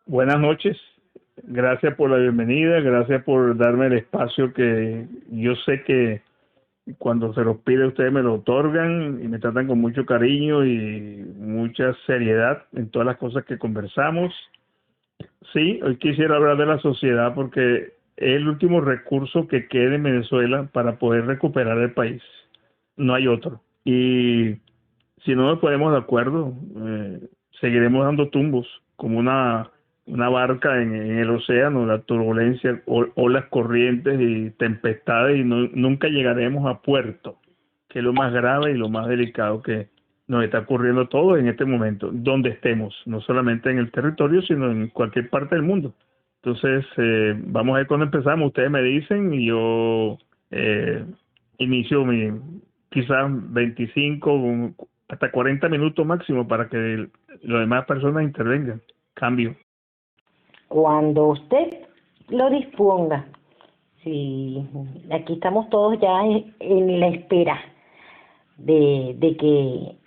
Buenas noches, gracias por la bienvenida, gracias por darme el espacio que yo sé que cuando se los pide ustedes me lo otorgan y me tratan con mucho cariño y mucha seriedad en todas las cosas que conversamos. Sí, hoy quisiera hablar de la sociedad porque es el último recurso que queda en Venezuela para poder recuperar el país. No hay otro. Y si no nos ponemos de acuerdo, seguiremos dando tumbos como una barca en el océano, la turbulencia, olas corrientes y tempestades, y nunca llegaremos a puerto, que es lo más grave y lo más delicado que nos está ocurriendo todo en este momento, donde estemos, no solamente en el territorio, sino en cualquier parte del mundo. Entonces, vamos a ver cuándo empezamos. Ustedes me dicen y yo eh, inicio quizás 25 hasta 40 minutos máximo para que las demás personas intervengan. Cambio. Cuando usted lo disponga. Sí, aquí estamos todos ya en la espera de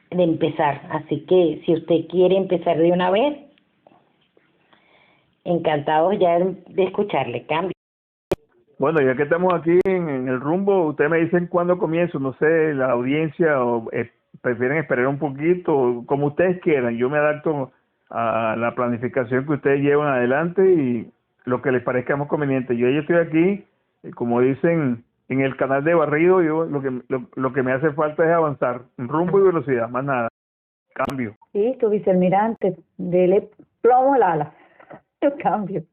empezar. Así que si usted quiere empezar de una vez, encantados ya de escucharle. Cambio. Bueno, ya que estamos aquí en el rumbo, ustedes me dicen cuándo comienzo. No sé, la audiencia o prefieren esperar un poquito, como ustedes quieran. Yo me adapto a la planificación que ustedes llevan adelante y lo que les parezca más conveniente. Yo ya estoy aquí, como dicen en el canal de barrido, yo lo que me hace falta es avanzar, rumbo y velocidad, más nada. Cambio. Listo, vicealmirante, dele plomo al ala. Yo cambio.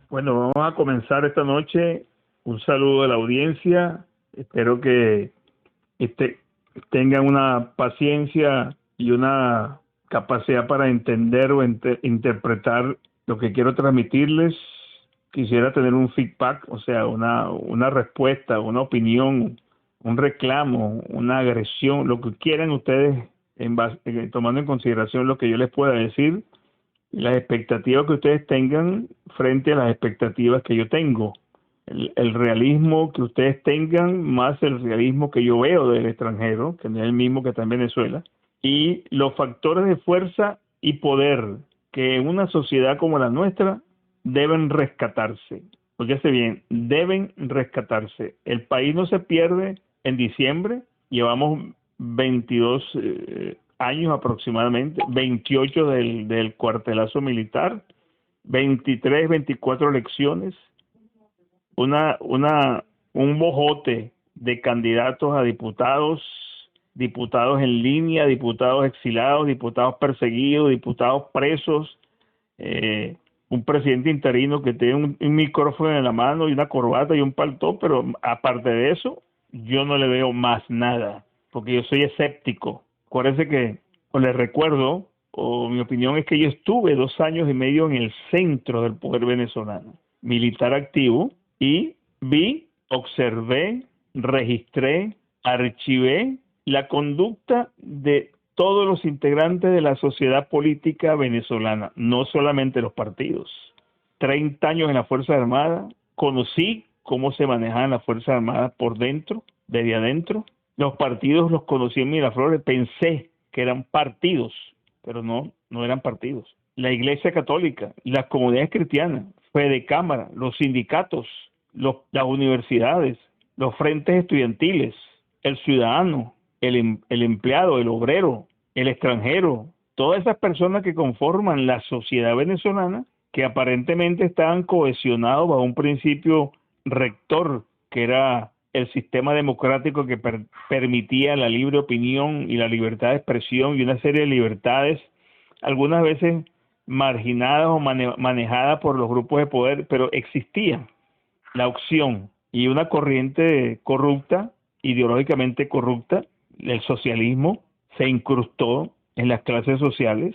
Bueno, vamos a comenzar esta noche. Un saludo a la audiencia. Espero que este, tengan una paciencia y una capacidad para entender o interpretar lo que quiero transmitirles. Quisiera tener un feedback, o sea, una respuesta, una opinión, un reclamo, una agresión, lo que quieran ustedes, tomando en consideración lo que yo les pueda decir y las expectativas que ustedes tengan frente a las expectativas que yo tengo. El realismo que ustedes tengan más el realismo que yo veo del extranjero, que no es el mismo que está en Venezuela, y los factores de fuerza y poder que en una sociedad como la nuestra deben rescatarse. Óyase bien, deben rescatarse. El país no se pierde en diciembre, llevamos 22 años aproximadamente, 28 del cuartelazo militar, 23, 24 elecciones, un bojote de candidatos a diputados, diputados en línea, diputados exilados, diputados perseguidos, diputados presos, un presidente interino que tiene un micrófono en la mano y una corbata y un paltó, pero aparte de eso, yo no le veo más nada, porque yo soy escéptico. Acuérdense que, o les recuerdo, o mi opinión es que yo estuve 2 años y medio en el centro del poder venezolano, militar activo, y vi, observé, registré, archivé la conducta de todos los integrantes de la sociedad política venezolana, no solamente los partidos. 30 años en la Fuerza Armada, conocí cómo se manejaban las Fuerzas Armadas por dentro, desde adentro. Los partidos los conocí en Miraflores, pensé que eran partidos, pero no eran partidos. La Iglesia Católica, las comunidades cristianas, Fede Cámara, los sindicatos, las universidades, los frentes estudiantiles, el ciudadano, el empleado, el obrero, el extranjero, todas esas personas que conforman la sociedad venezolana, que aparentemente estaban cohesionados bajo un principio rector, que era el sistema democrático que permitía la libre opinión y la libertad de expresión y una serie de libertades, algunas veces marginadas o manejadas por los grupos de poder, pero existía la opción y una corriente corrupta, ideológicamente corrupta, el socialismo se incrustó en las clases sociales,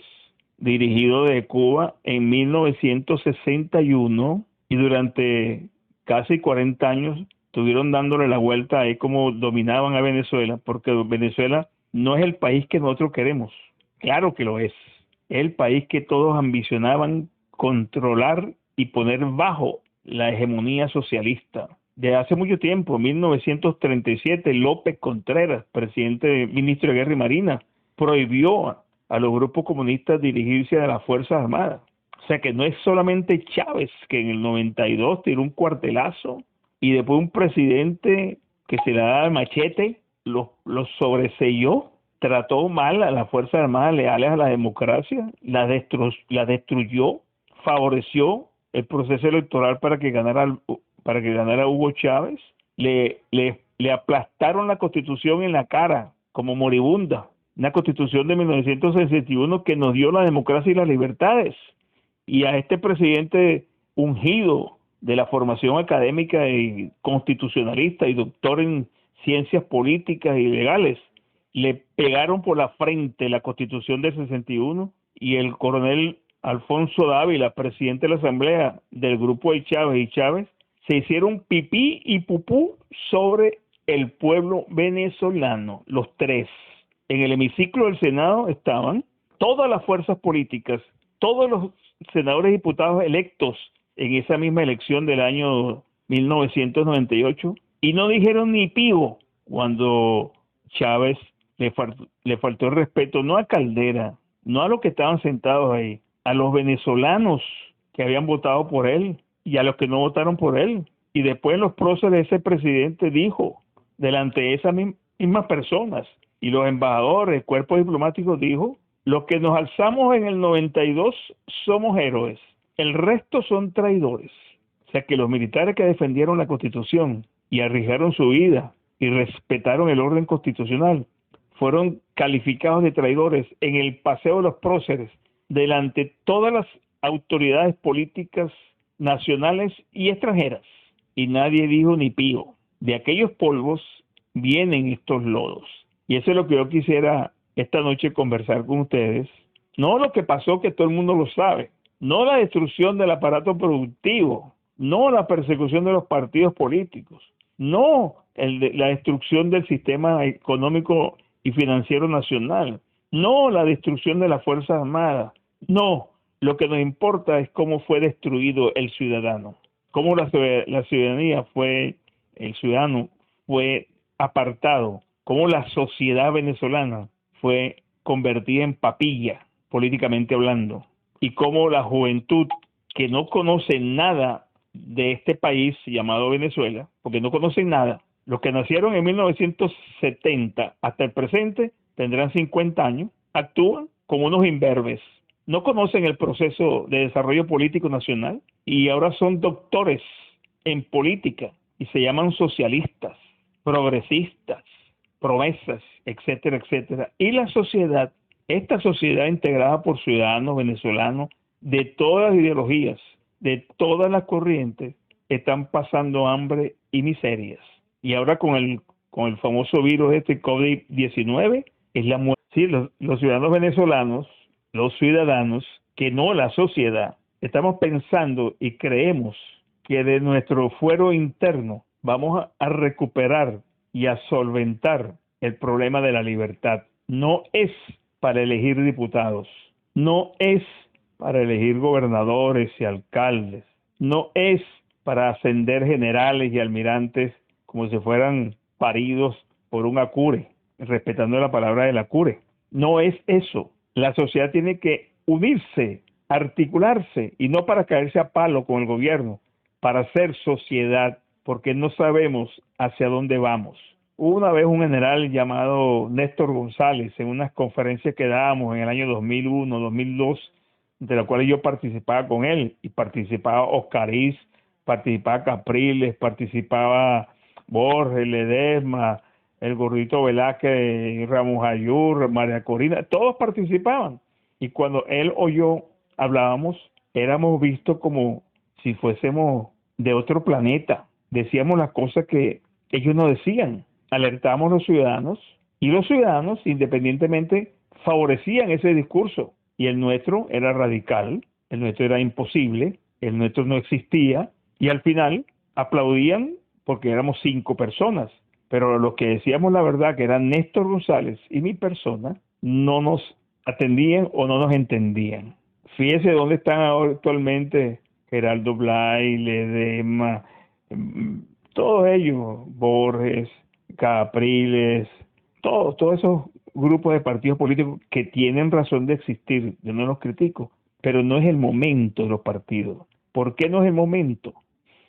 dirigido desde Cuba en 1961 y durante casi 40 años estuvieron dándole la vuelta ahí como dominaban a Venezuela, porque Venezuela no es el país que nosotros queremos, claro que lo es el país que todos ambicionaban controlar y poner bajo la hegemonía socialista. De hace mucho tiempo, en 1937, López Contreras, ministro de Guerra y Marina, prohibió a los grupos comunistas dirigirse a las Fuerzas Armadas. O sea que no es solamente Chávez que en el 92 tiró un cuartelazo y después un presidente que se le da el machete, los sobreselló, trató mal a las Fuerzas Armadas leales a la democracia, la destruyó, favoreció el proceso electoral para que ganara Hugo Chávez, le aplastaron la Constitución en la cara como moribunda, una Constitución de 1961 que nos dio la democracia y las libertades, y a este presidente ungido de la formación académica y constitucionalista y doctor en ciencias políticas y legales, le pegaron por la frente la Constitución del 61 y el coronel Alfonso Dávila, presidente de la Asamblea del grupo de Chávez y Chávez, se hicieron pipí y pupú sobre el pueblo venezolano, los tres. En el hemiciclo del Senado estaban todas las fuerzas políticas, todos los senadores y diputados electos en esa misma elección del año 1998, y no dijeron ni pío cuando Chávez le faltó el respeto no a Caldera, no a los que estaban sentados ahí, a los venezolanos que habían votado por él y a los que no votaron por él. Y después en los próceres ese presidente dijo, delante de esas mismas personas y los embajadores, el cuerpo diplomático dijo, los que nos alzamos en el 92 somos héroes, el resto son traidores. O sea que los militares que defendieron la Constitución y arriesgaron su vida y respetaron el orden constitucional fueron calificados de traidores en el paseo de los próceres delante de todas las autoridades políticas nacionales y extranjeras. Y nadie dijo ni pío. De aquellos polvos vienen estos lodos. Y eso es lo que yo quisiera esta noche conversar con ustedes. No lo que pasó, que todo el mundo lo sabe. No la destrucción del aparato productivo. No la persecución de los partidos políticos. No la destrucción del sistema económico y financiero nacional. No la destrucción de las Fuerzas Armadas. No, lo que nos importa es cómo fue destruido el ciudadano. Cómo la ciudadanía el ciudadano fue apartado. Cómo la sociedad venezolana fue convertida en papilla, políticamente hablando. Y cómo la juventud, que no conoce nada de este país llamado Venezuela, porque no conocen nada, los que nacieron en 1970 hasta el presente tendrán 50 años, actúan como unos imberbes, no conocen el proceso de desarrollo político nacional y ahora son doctores en política y se llaman socialistas, progresistas, promesas, etcétera, etcétera. Y la sociedad, esta sociedad integrada por ciudadanos venezolanos de todas las ideologías, de todas las corrientes, están pasando hambre y miserias. Y ahora con el famoso virus COVID-19, es la muerte. Sí, los ciudadanos venezolanos, los ciudadanos, que no la sociedad, estamos pensando y creemos que de nuestro fuero interno vamos a recuperar y a solventar el problema de la libertad. No es para elegir diputados, no es para elegir gobernadores y alcaldes, no es para ascender generales y almirantes como si fueran paridos por un acure, respetando la palabra del acure. No es eso. La sociedad tiene que unirse, articularse, y no para caerse a palo con el gobierno, para ser sociedad, porque no sabemos hacia dónde vamos. Hubo una vez un general llamado Néstor González en unas conferencias que dábamos en el año 2001, 2002, de las cuales yo participaba con él, y participaba Oscariz, participaba Capriles, participaba Borges, Ledesma, el Gordito Velázquez, Ramón Ayur, María Corina, todos participaban. Y cuando él o yo hablábamos, éramos vistos como si fuésemos de otro planeta. Decíamos las cosas que ellos no decían. Alertábamos a los ciudadanos, y los ciudadanos, independientemente, favorecían ese discurso. Y el nuestro era radical, el nuestro era imposible, el nuestro no existía, y al final aplaudían porque éramos 5 personas. Pero los que decíamos la verdad, que eran Néstor González y mi persona, no nos atendían o no nos entendían. Fíjese dónde están ahora actualmente Geraldo Blay, Ledesma, todos ellos, Borges, Capriles, todos esos grupos de partidos políticos que tienen razón de existir, yo no los critico, pero no es el momento de los partidos. ¿Por qué no es el momento?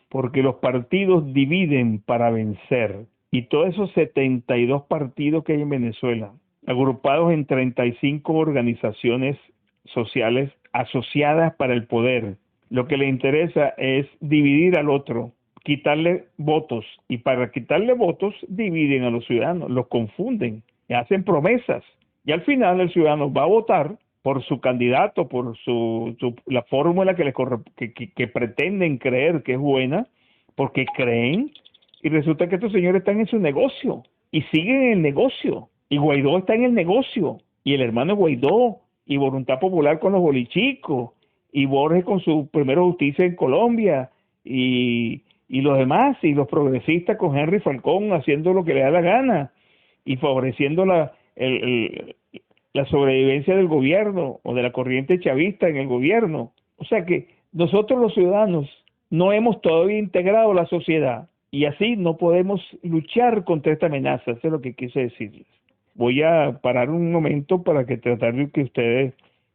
Porque los partidos dividen para vencer. Y todos esos 72 partidos que hay en Venezuela, agrupados en 35 organizaciones sociales asociadas para el poder, lo que le interesa es dividir al otro, quitarle votos. Y para quitarle votos, dividen a los ciudadanos, los confunden, hacen promesas. Y al final el ciudadano va a votar por su candidato, por la fórmula que pretenden creer que es buena, porque creen, y resulta que estos señores están en su negocio, y siguen en el negocio, y Guaidó está en el negocio, y el hermano Guaidó, y Voluntad Popular con los bolichicos, y Borges con su Primero Justicia en Colombia, y los demás, y los progresistas con Henry Falcón haciendo lo que le da la gana, y favoreciendo la sobrevivencia del gobierno o de la corriente chavista en el gobierno. O sea que nosotros los ciudadanos no hemos todavía integrado la sociedad y así no podemos luchar contra esta amenaza. Eso es lo que quise decirles. Voy a parar un momento para que tratar de que ustedes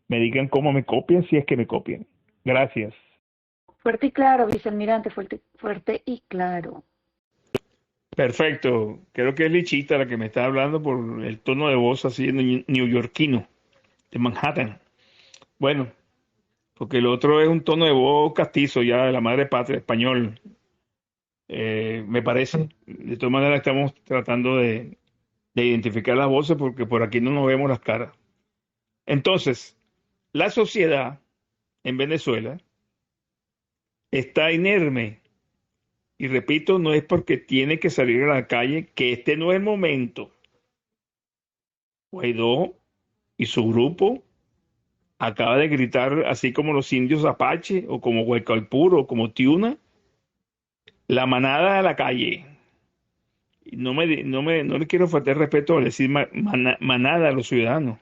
me digan cómo me copian, si es que me copian. Gracias. Fuerte y claro, vicealmirante, fuerte y claro. Perfecto. Creo que es Lichita la que me está hablando por el tono de voz así neoyorquino, de Manhattan. Bueno, porque el otro es un tono de voz castizo ya de la madre patria, español, me parece. De todas maneras estamos tratando de identificar las voces porque por aquí no nos vemos las caras. Entonces, la sociedad en Venezuela está inerme. Y repito, no es porque tiene que salir a la calle, que este no es el momento. Guaidó y su grupo acaba de gritar, así como los indios Apache, o como Huaycalpuro, o como Tiuna, la manada a la calle. Y no le quiero faltar respeto al decir manada a los ciudadanos,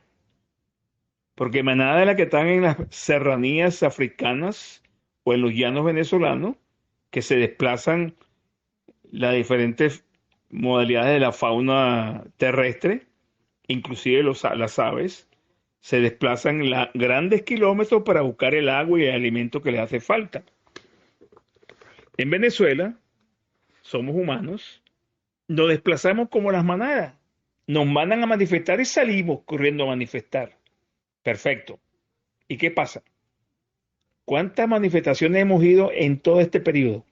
porque manada es la que están en las serranías africanas o en los llanos venezolanos, que se desplazan las diferentes modalidades de la fauna terrestre, inclusive las aves, se desplazan grandes kilómetros para buscar el agua y el alimento que les hace falta. En Venezuela, somos humanos, nos desplazamos como las manadas, nos mandan a manifestar y salimos corriendo a manifestar. Perfecto. ¿Y qué pasa? ¿Cuántas manifestaciones hemos ido en todo este periodo?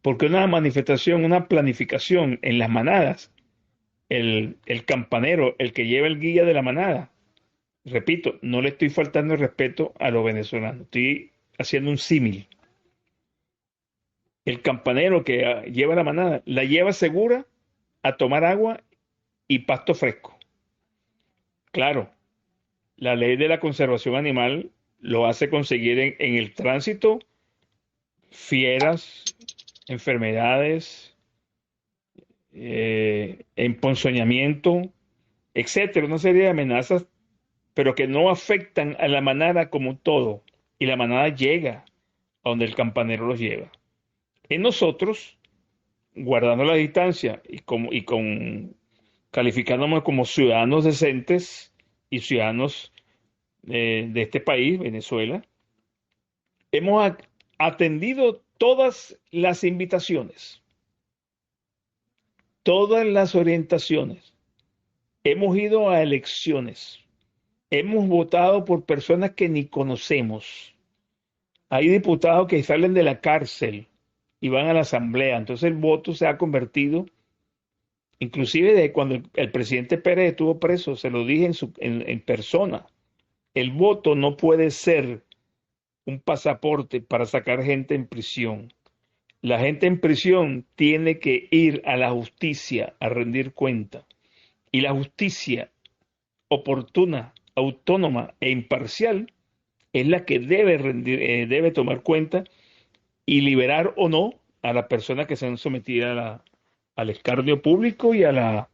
Porque una manifestación, una planificación en las manadas, el campanero, el que lleva el guía de la manada, repito, no le estoy faltando el respeto a los venezolanos, estoy haciendo un símil. El campanero que lleva la manada, la lleva segura a tomar agua y pasto fresco. Claro, la ley de la conservación animal lo hace conseguir en el tránsito fieras, enfermedades, emponzoñamiento, etcétera, una serie de amenazas, pero que no afectan a la manada como todo. Y la manada llega a donde el campanero los lleva. En nosotros, guardando la distancia calificándonos como ciudadanos decentes y ciudadanos de este país, Venezuela, hemos atendido todas las invitaciones, todas las orientaciones. Hemos ido a elecciones. Hemos votado por personas que ni conocemos. Hay diputados que salen de la cárcel y van a la asamblea. Entonces el voto se ha convertido, inclusive de cuando el presidente Pérez estuvo preso, se lo dije en persona, el voto no puede ser un pasaporte para sacar gente en prisión. La gente en prisión tiene que ir a la justicia a rendir cuenta. Y la justicia oportuna, autónoma e imparcial es la que debe tomar cuenta y liberar o no a las personas que se han sometido al escarnio público y a la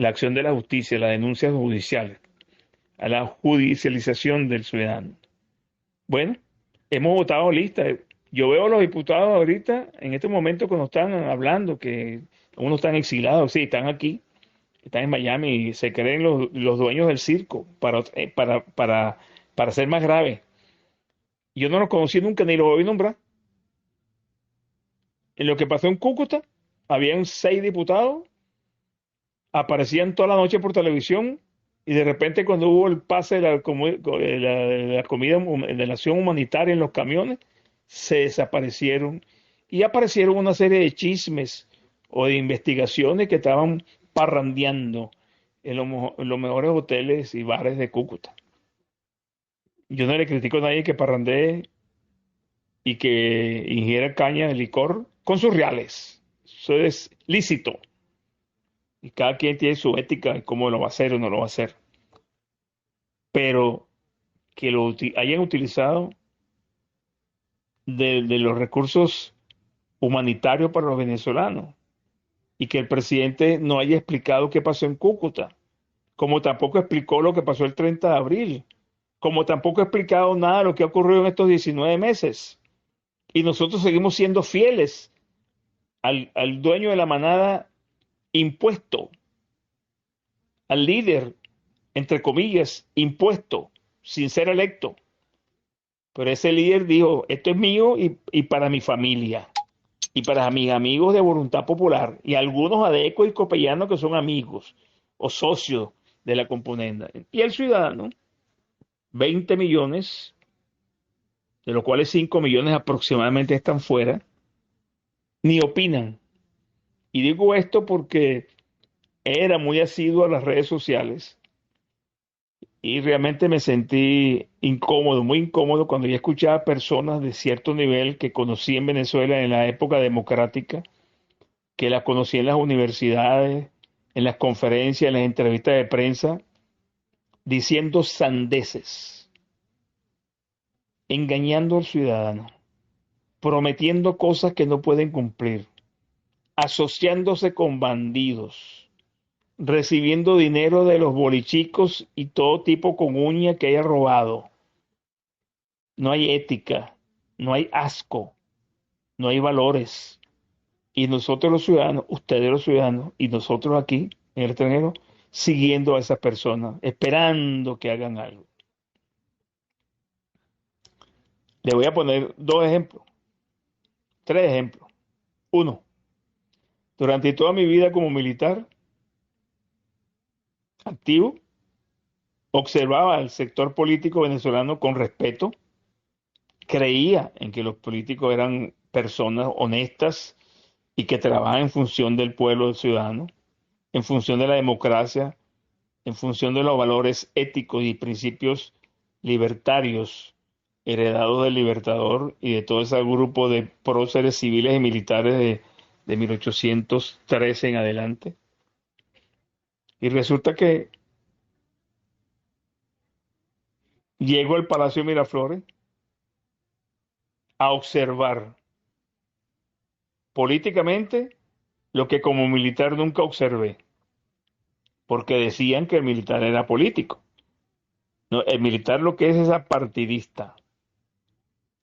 acción de la justicia, las denuncias judiciales, a la judicialización del ciudadano. Bueno, hemos votado lista. Yo veo a los diputados ahorita, en este momento, cuando están hablando, que unos están exilados, sí, están aquí, están en Miami y se creen los dueños del circo para para ser más grave. Yo no lo conocí nunca ni lo voy a nombrar. En lo que pasó en Cúcuta, habían 6 diputados, aparecían toda la noche por televisión y de repente cuando hubo el pase de la comida de la acción humanitaria en los camiones, se desaparecieron y aparecieron una serie de chismes o de investigaciones que estaban parrandeando en los mejores hoteles y bares de Cúcuta. Yo no le critico a nadie que parrandee y que ingiera caña de licor con sus reales. Eso es lícito. Y cada quien tiene su ética de cómo lo va a hacer o no lo va a hacer. Pero que hayan utilizado de los recursos humanitarios para los venezolanos y que el presidente no haya explicado qué pasó en Cúcuta, como tampoco explicó lo que pasó el 30 de abril, como tampoco ha explicado nada de lo que ha ocurrido en estos 19 meses. Y nosotros seguimos siendo fieles al dueño de la manada impuesto, al líder, entre comillas, impuesto, sin ser electo. Pero ese líder dijo, esto es mío y para mi familia, y para mis amigos de Voluntad Popular, y algunos adecos y copellanos que son amigos o socios de la componenda. Y el ciudadano, 20 millones, de los cuales 5 millones aproximadamente están fuera, ni opinan. Y digo esto porque era muy asiduo a las redes sociales y realmente me sentí incómodo, muy incómodo cuando ya escuchaba personas de cierto nivel que conocí en Venezuela en la época democrática, que las conocí en las universidades, en las conferencias, en las entrevistas de prensa, diciendo sandeces, engañando al ciudadano, prometiendo cosas que no pueden cumplir, asociándose con bandidos, recibiendo dinero de los bolichicos y todo tipo con uña que haya robado. No hay ética, no hay asco, no hay valores. Y nosotros los ciudadanos, ustedes los ciudadanos y nosotros aquí en el extranjero, siguiendo a esas personas, esperando que hagan algo. Le voy a poner 2 ejemplos, 3 ejemplos. Uno, durante toda mi vida como militar activo, observaba al sector político venezolano con respeto, creía en que los políticos eran personas honestas y que trabajan en función del pueblo del ciudadano, en función de la democracia, en función de los valores éticos y principios libertarios heredados del Libertador y de todo ese grupo de próceres civiles y militares de 1813 en adelante. Y resulta que llego al Palacio de Miraflores a observar políticamente lo que como militar nunca observé, porque decían que el militar era político. No, el militar lo que es apartidista.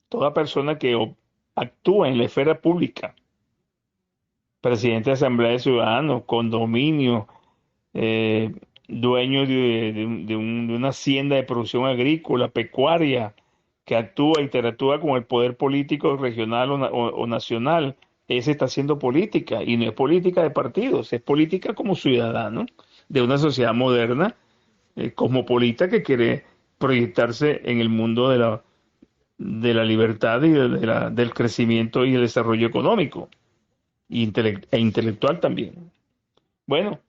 Toda persona que actúa en la esfera pública, presidente de Asamblea de Ciudadanos, condominio, eh, dueño de una hacienda de producción agrícola, pecuaria, que actúa, interactúa con el poder político regional o nacional, ese está haciendo política, y no es política de partidos, es política como ciudadano de una sociedad moderna, cosmopolita, que quiere proyectarse en el mundo de la libertad y del crecimiento y el desarrollo económico e intelectual también. Bueno,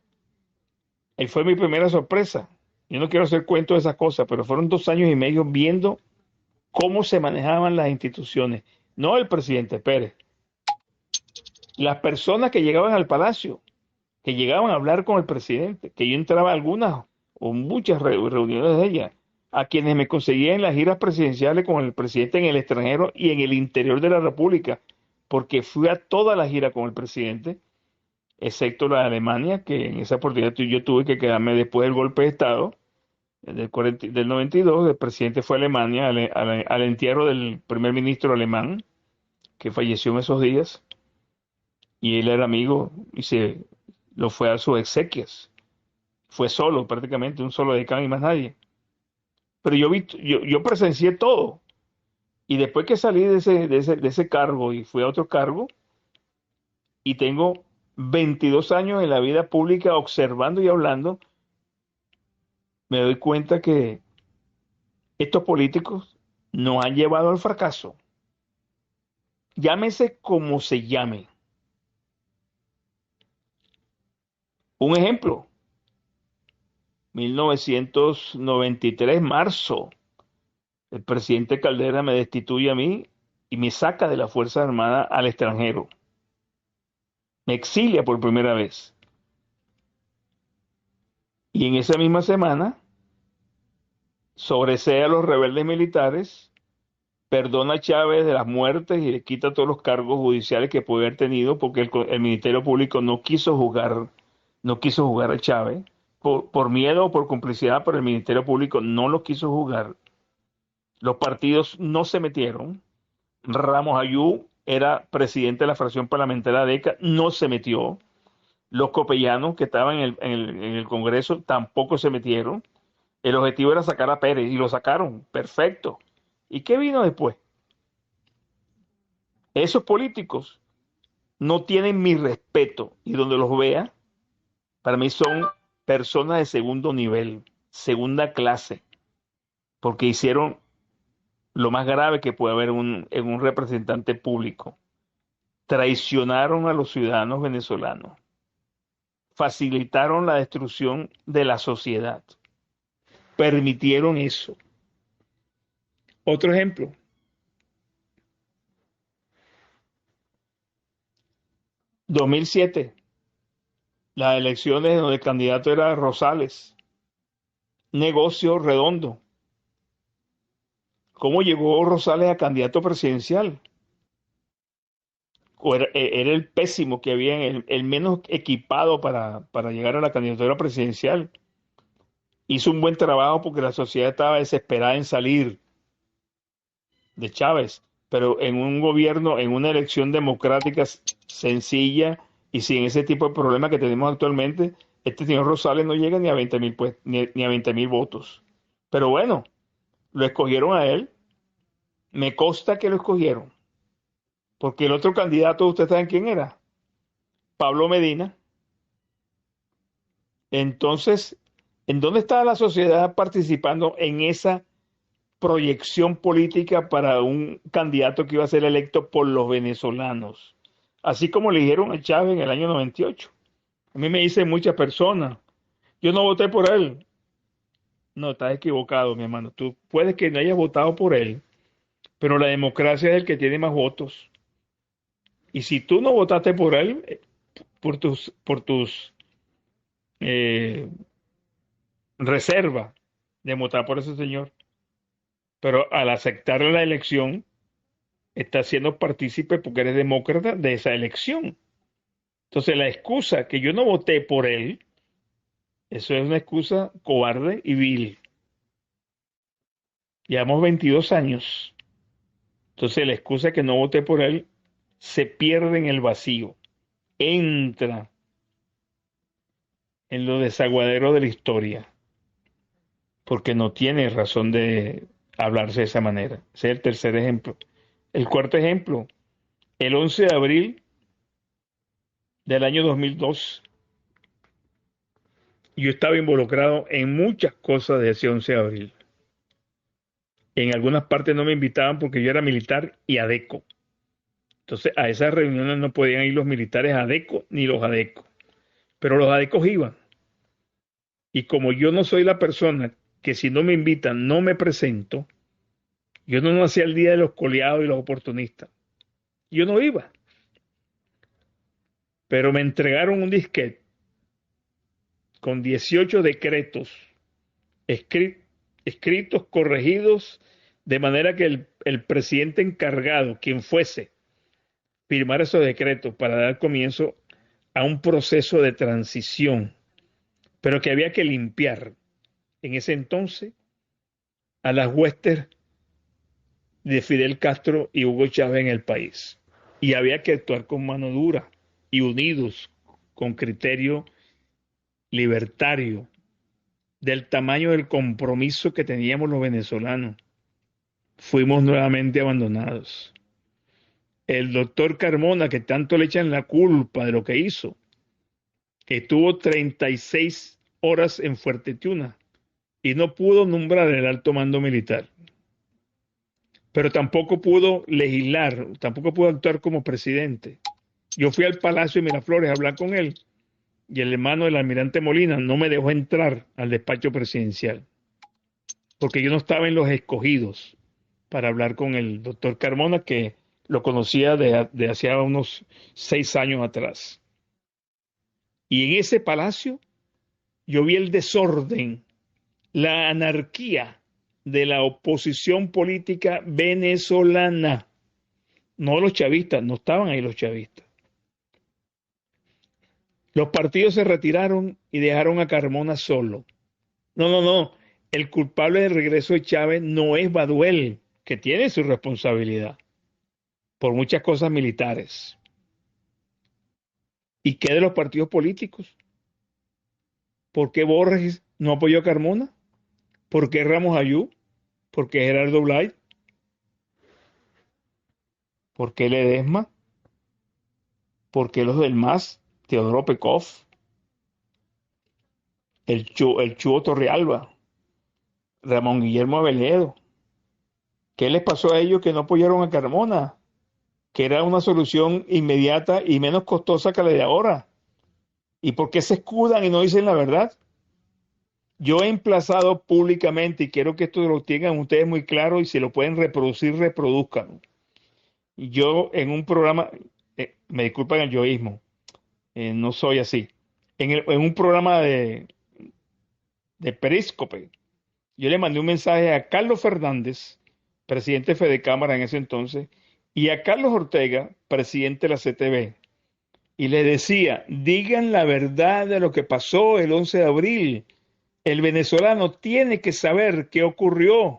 ahí fue mi primera sorpresa. Yo no quiero hacer cuento de esas cosas, pero fueron 2 años y medio viendo cómo se manejaban las instituciones. No el presidente Pérez, las personas que llegaban al palacio, que llegaban a hablar con el presidente, que yo entraba a algunas o muchas reuniones de ella, a quienes me conseguía en las giras presidenciales con el presidente en el extranjero y en el interior de la República, porque fui a toda la gira con el presidente, excepto la de Alemania, que en esa oportunidad yo tuve que quedarme después del golpe de Estado del 92. El presidente fue a Alemania al entierro del primer ministro alemán, que falleció en esos días, y él era amigo y se lo fue a sus exequias. Fue solo, prácticamente, un solo decano y más nadie. Pero yo presencié todo. Y después que salí de ese cargo y fui a otro cargo, y tengo 22 años en la vida pública observando y hablando, me doy cuenta que estos políticos nos han llevado al fracaso. Llámese como se llame. Un ejemplo, 1993, marzo, el presidente Caldera me destituye a mí y me saca de la Fuerza Armada al extranjero. Me exilia por primera vez. Y en esa misma semana sobresee a los rebeldes militares, perdona a Chávez de las muertes y le quita todos los cargos judiciales que puede haber tenido porque el Ministerio Público no quiso jugar a Chávez por miedo o por complicidad, pero el Ministerio Público no lo quiso jugar. Los partidos no se metieron. Ramos Ayú era presidente de la fracción parlamentaria de ECA, no se metió. Los copellanos que estaban en el Congreso tampoco se metieron. El objetivo era sacar a Pérez y lo sacaron. Perfecto. ¿Y qué vino después? Esos políticos no tienen mi respeto y donde los vea, para mí son personas de segundo nivel, segunda clase, porque hicieron lo más grave que puede haber en un representante público. Traicionaron a los ciudadanos venezolanos, facilitaron la destrucción de la sociedad, permitieron eso. Otro ejemplo, 2007, las elecciones donde el candidato era Rosales, negocio redondo. ¿Cómo llegó Rosales a candidato presidencial? Era el pésimo que había, el menos equipado para llegar a la candidatura presidencial. Hizo un buen trabajo porque la sociedad estaba desesperada en salir de Chávez, pero en un gobierno, en una elección democrática sencilla y sin ese tipo de problemas que tenemos actualmente, este señor Rosales no llega ni a 20,000 pues, ni a 20,000 votos. Pero bueno, lo escogieron a él. Me consta que lo escogieron, porque el otro candidato, ¿ustedes saben quién era? Pablo Medina. Entonces, ¿en dónde estaba la sociedad participando en esa proyección política para un candidato que iba a ser electo por los venezolanos? Así como le dijeron a Chávez en el año 98. A mí me dicen muchas personas, yo no voté por él. No, estás equivocado, mi hermano. Tú puedes que no hayas votado por él, pero la democracia es el que tiene más votos. Y si tú no votaste por él, por tus eh, reservas de votar por ese señor, pero al aceptar la elección, estás siendo partícipe porque eres demócrata de esa elección. Entonces, la excusa que yo no voté por él, eso es una excusa cobarde y vil. Llevamos 22 años. Entonces, la excusa que no voté por él se pierde en el vacío. Entra en los desaguaderos de la historia, porque no tiene razón de hablarse de esa manera. Ese es el tercer ejemplo. El cuarto ejemplo, el 11 de abril del año 2002, yo estaba involucrado en muchas cosas de ese 11 de abril. En algunas partes no me invitaban porque yo era militar y adeco. Entonces a esas reuniones no podían ir los militares adeco ni los adecos. Pero los adecos iban. Y como yo no soy la persona que si no me invitan no me presento, yo no nací el día de los coleados y los oportunistas. Yo no iba. Pero me entregaron un disquete con 18 decretos escritos, corregidos, de manera que el presidente encargado, quien fuese, firmar esos decretos para dar comienzo a un proceso de transición, pero que había que limpiar en ese entonces a las huestes de Fidel Castro y Hugo Chávez en el país. Y había que actuar con mano dura y unidos, con criterio libertario, del tamaño del compromiso que teníamos los venezolanos, fuimos nuevamente abandonados. El doctor Carmona, que tanto le echan la culpa de lo que hizo, que estuvo 36 horas en Fuerte Tiuna y no pudo nombrar el alto mando militar, pero tampoco pudo legislar, tampoco pudo actuar como presidente. Yo fui al Palacio de Miraflores a hablar con él y el hermano del almirante Molina no me dejó entrar al despacho presidencial porque yo no estaba en los escogidos para hablar con el doctor Carmona, que lo conocía de hacía unos 6 años atrás. Y en ese palacio yo vi el desorden, la anarquía de la oposición política venezolana. No los chavistas, no estaban ahí los chavistas. Los partidos se retiraron y dejaron a Carmona solo. No. El culpable del regreso de Chávez no es Baduel, que tiene su responsabilidad por muchas cosas militares. ¿Y qué de los partidos políticos? ¿Por qué Borges no apoyó a Carmona? ¿Por qué Ramos Ayú? ¿Por qué Gerardo Blay? ¿Por qué Ledesma? ¿Por qué los del MAS? Teodoro Pekov, el Chuo Torrealba, Ramón Guillermo Aveledo. ¿Qué les pasó a ellos que no apoyaron a Carmona? Que era una solución inmediata y menos costosa que la de ahora. ¿Y por qué se escudan y no dicen la verdad? Yo he emplazado públicamente, y quiero que esto lo tengan ustedes muy claro, y si lo pueden reproducir, reproduzcan. Yo en un programa, me disculpan el yoísmo, no soy así. En un programa de Periscope, yo le mandé un mensaje a Carlos Fernández, presidente de Fedecámara en ese entonces, y a Carlos Ortega, presidente de la CTV, y les decía, digan la verdad de lo que pasó el 11 de abril. El venezolano tiene que saber qué ocurrió.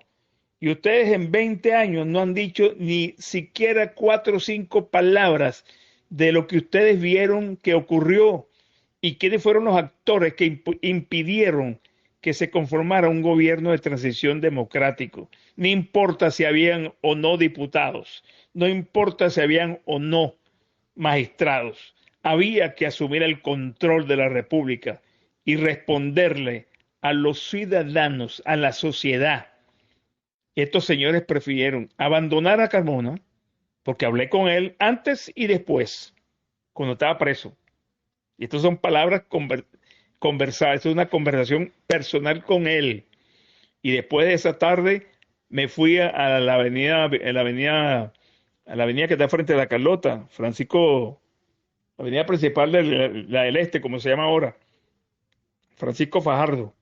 Y ustedes en 20 años no han dicho ni siquiera 4 o 5 palabras de lo que ustedes vieron que ocurrió y quiénes fueron los actores que impidieron que se conformara un gobierno de transición democrático. No importa si habían o no diputados, no importa si habían o no magistrados. Había que asumir el control de la República y responderle a los ciudadanos, a la sociedad. Estos señores prefirieron abandonar a Carmona, porque hablé con él antes y después, cuando estaba preso. Y estas son palabras conversadas, esto es una conversación personal con él. Y después de esa tarde me fui a la avenida que está frente a la Carlota, Francisco, la avenida principal de la del Este, como se llama ahora, Francisco Fajardo.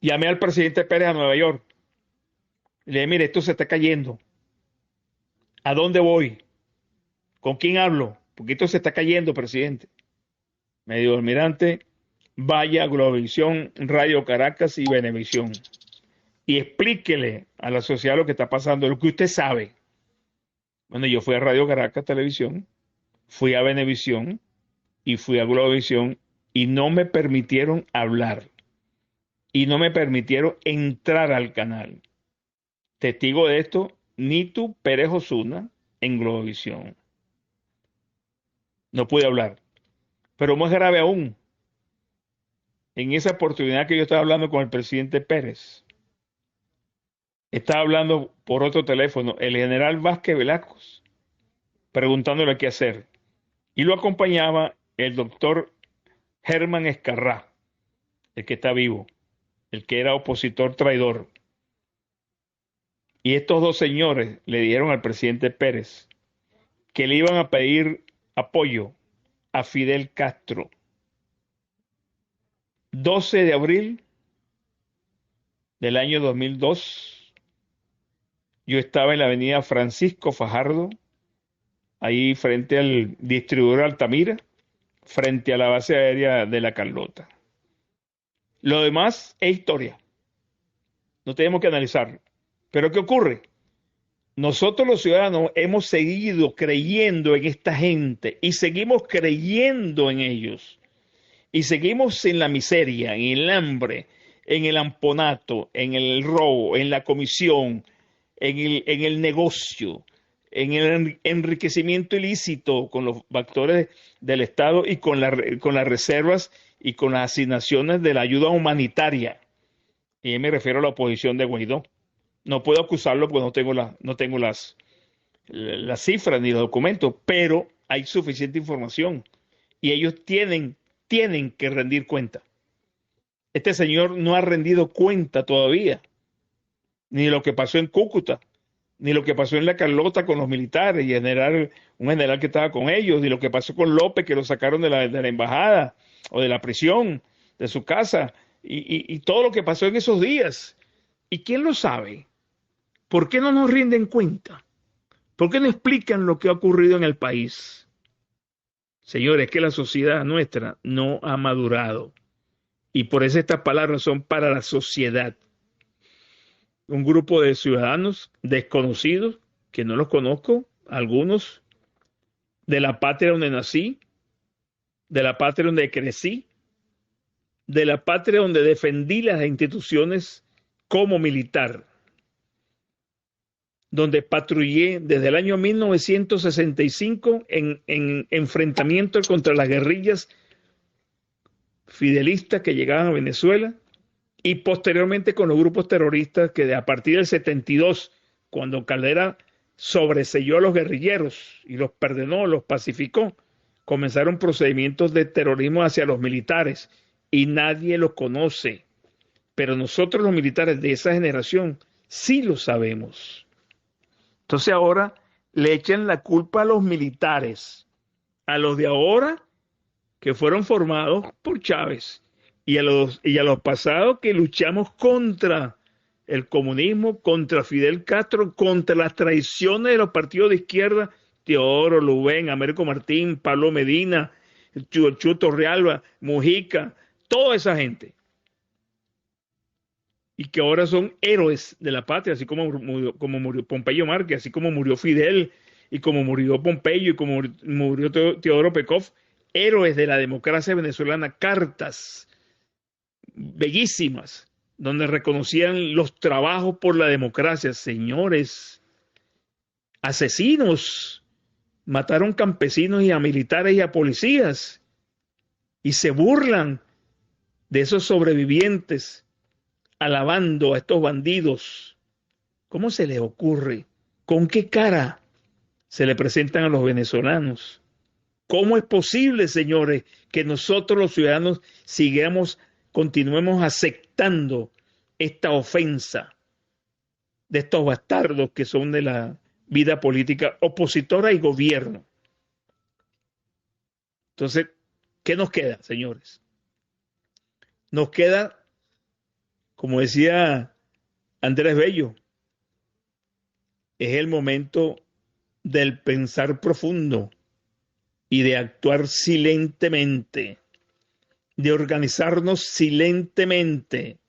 Llamé al presidente Pérez a Nueva York. Le dije, mire, esto se está cayendo. ¿A dónde voy? ¿Con quién hablo? Porque esto se está cayendo, presidente. Me dijo, almirante, vaya a Globovisión, Radio Caracas y Venevisión. Y explíquele a la sociedad lo que está pasando, lo que usted sabe. Bueno, yo fui a Radio Caracas Televisión, fui a Venevisión y fui a Globovisión y no me permitieron hablar. Y no me permitieron entrar al canal. Testigo de esto, Nitu Pérez Osuna en Globovisión. No pude hablar. Pero más grave aún, en esa oportunidad que yo estaba hablando con el presidente Pérez, estaba hablando por otro teléfono el general Vázquez Velasco, preguntándole qué hacer. Y lo acompañaba el doctor Germán Escarrá, el que está vivo, el que era opositor traidor. Y estos dos señores le dijeron al presidente Pérez que le iban a pedir apoyo a Fidel Castro. 12 de abril del año 2002, yo estaba en la avenida Francisco Fajardo, ahí frente al distribuidor Altamira, frente a la base aérea de la Carlota. Lo demás es historia. No tenemos que analizarlo. Pero ¿qué ocurre? Nosotros los ciudadanos hemos seguido creyendo en esta gente y seguimos creyendo en ellos. Y seguimos en la miseria, en el hambre, en el amponato, en el robo, en la comisión, en el negocio, en el enriquecimiento ilícito con los factores del Estado y con las reservas y con las asignaciones de la ayuda humanitaria. Y me refiero a la oposición de Guaidó. No puedo acusarlo porque no tengo las cifras ni los documentos, pero hay suficiente información y ellos tienen que rendir cuenta. Este señor no ha rendido cuenta todavía, ni de lo que pasó en Cúcuta, ni lo que pasó en La Carlota con los militares y un general que estaba con ellos, ni lo que pasó con López, que lo sacaron de la embajada o de la prisión, de su casa, y todo lo que pasó en esos días. ¿Y quién lo sabe? ¿Por qué no nos rinden cuenta? ¿Por qué no explican lo que ha ocurrido en el país? Señores, es que la sociedad nuestra no ha madurado. Y por eso estas palabras son para la sociedad. Un grupo de ciudadanos desconocidos, que no los conozco, algunos, de la patria donde nací, de la patria donde crecí, de la patria donde defendí las instituciones como militar, donde patrullé desde el año 1965 en enfrentamiento contra las guerrillas fidelistas que llegaban a Venezuela y posteriormente con los grupos terroristas que a partir del 72, cuando Caldera sobreseyó a los guerrilleros y los perdonó, los pacificó, comenzaron procedimientos de terrorismo hacia los militares y nadie lo conoce. Pero nosotros los militares de esa generación sí lo sabemos. Entonces ahora le echan la culpa a los militares, a los de ahora que fueron formados por Chávez y a los pasados que luchamos contra el comunismo, contra Fidel Castro, contra las traiciones de los partidos de izquierda, Teodoro, Lubén, Américo Martín, Pablo Medina, Chucho Torrealba, Mujica, toda esa gente. Y que ahora son héroes de la patria, así como murió Pompeyo Márquez, así como murió Fidel, y como murió Pompeyo, y como murió Teodoro Pekov, héroes de la democracia venezolana, cartas bellísimas, donde reconocían los trabajos por la democracia. Señores, asesinos, mataron campesinos y a militares y a policías, y se burlan de esos sobrevivientes, alabando a estos bandidos. ¿Cómo se les ocurre? ¿Con qué cara se le presentan a los venezolanos? ¿Cómo es posible, señores, que nosotros los ciudadanos continuemos aceptando esta ofensa de estos bastardos que son de la vida política opositora y gobierno? Entonces, ¿qué nos queda, señores? Nos queda, como decía Andrés Bello, es el momento del pensar profundo y de actuar silentemente, de organizarnos silentemente.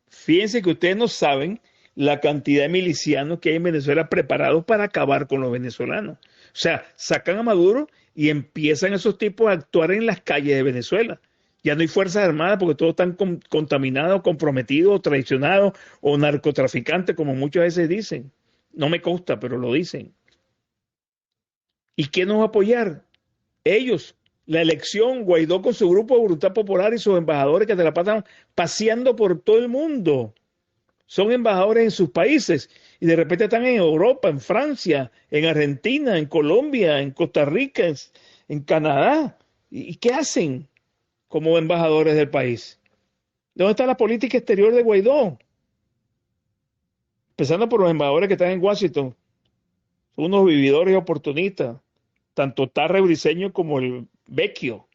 Fíjense que ustedes no saben la cantidad de milicianos que hay en Venezuela preparados para acabar con los venezolanos. O sea, sacan a Maduro y empiezan esos tipos a actuar en las calles de Venezuela. Ya no hay fuerzas armadas porque todos están contaminados, comprometidos, traicionados o narcotraficantes, como muchas veces dicen. No me consta, pero lo dicen. ¿Y quién nos va a apoyar? Ellos. La elección, Guaidó con su grupo de Voluntad Popular y sus embajadores que te la pasan paseando por todo el mundo. Son embajadores en sus países y de repente están en Europa, en Francia, en Argentina, en Colombia, en Costa Rica, en Canadá. ¿Y qué hacen como embajadores del país? ¿Dónde está la política exterior de Guaidó? Empezando por los embajadores que están en Washington. Son unos vividores oportunistas, tanto Tarre Briceño como el Vecchio.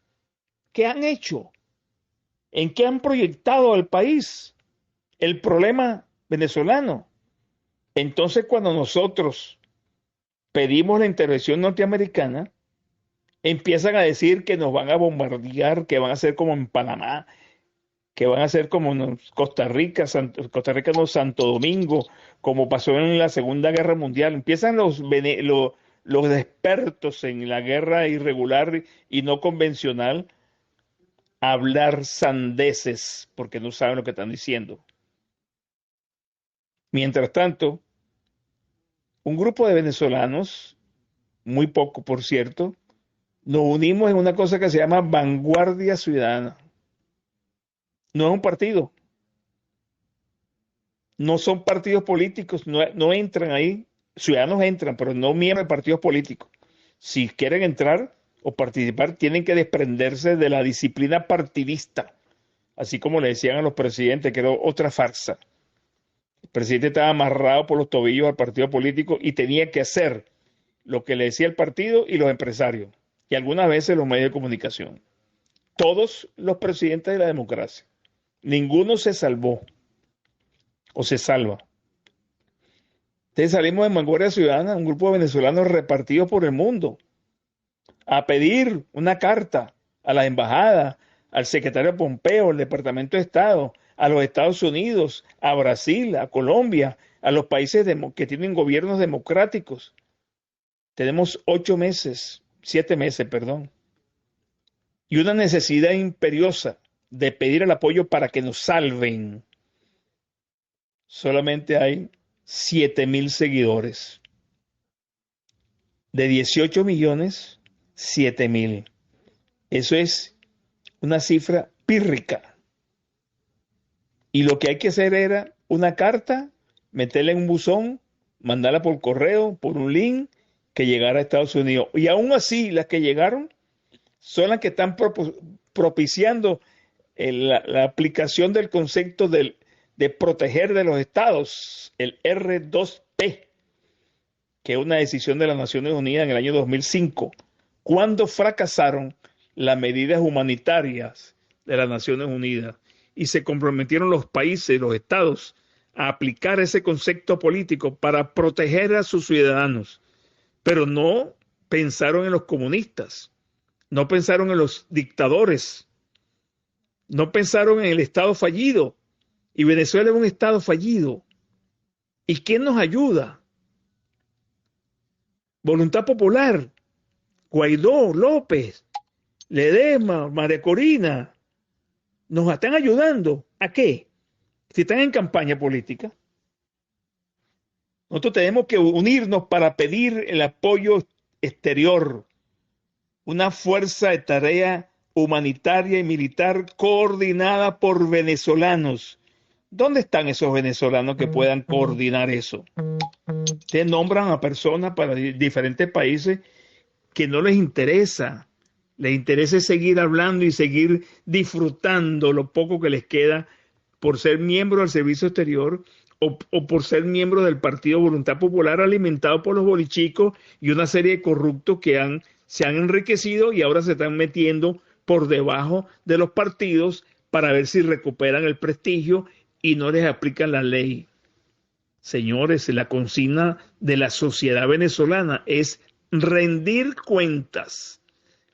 ¿Qué han hecho? ¿En qué han proyectado al país el problema venezolano? Entonces, cuando nosotros pedimos la intervención norteamericana, empiezan a decir que nos van a bombardear, que van a ser como en Panamá, que van a ser como en Costa Rica no, Santo Domingo, como pasó en la Segunda Guerra Mundial. Empiezan los expertos en la guerra irregular y no convencional a hablar sandeces porque no saben lo que están diciendo. Mientras tanto, un grupo de venezolanos, muy poco por cierto, nos unimos en una cosa que se llama Vanguardia Ciudadana. No es un partido, no son partidos políticos, no entran ahí. Ciudadanos entran, pero no miembros de partidos políticos. Si quieren entrar o participar, tienen que desprenderse de la disciplina partidista, así como le decían a los presidentes, que era otra farsa. El presidente estaba amarrado por los tobillos al partido político y tenía que hacer lo que le decía el partido y los empresarios, y algunas veces los medios de comunicación. Todos los presidentes de la democracia. Ninguno se salvó o se salva. Entonces salimos de Vanguardia Ciudadana, un grupo de venezolanos repartidos por el mundo, a pedir una carta a la embajada, al secretario Pompeo, al Departamento de Estado, a los Estados Unidos, a Brasil, a Colombia, a los países que tienen gobiernos democráticos. Tenemos 7 meses, y una necesidad imperiosa de pedir el apoyo para que nos salven. Solamente hay 7,000 seguidores. De 18 millones, 7,000. Eso es una cifra pírrica. Y lo que hay que hacer era una carta, meterla en un buzón, mandarla por correo, por un link, que llegara a Estados Unidos. Y aún así, las que llegaron son las que están propiciando la aplicación del concepto de proteger de los estados, el R2P, que es una decisión de las Naciones Unidas en el año 2005, cuando fracasaron las medidas humanitarias de las Naciones Unidas y se comprometieron los países, los estados, a aplicar ese concepto político para proteger a sus ciudadanos. Pero no pensaron en los comunistas, no pensaron en los dictadores, no pensaron en el Estado fallido. Y Venezuela es un Estado fallido. ¿Y quién nos ayuda? Voluntad Popular, Guaidó, López, Ledesma, María Corina, nos están ayudando. ¿A qué? Si están en campaña política. Nosotros tenemos que unirnos para pedir el apoyo exterior, una fuerza de tarea humanitaria y militar coordinada por venezolanos. ¿Dónde están esos venezolanos que puedan coordinar eso? Ustedes nombran a personas para diferentes países que no les interesa seguir hablando y seguir disfrutando lo poco que les queda por ser miembro del servicio exterior o por ser miembro del Partido Voluntad Popular, alimentado por los bolichicos y una serie de corruptos que se han enriquecido y ahora se están metiendo por debajo de los partidos para ver si recuperan el prestigio y no les aplican la ley. Señores, la consigna de la sociedad venezolana es rendir cuentas.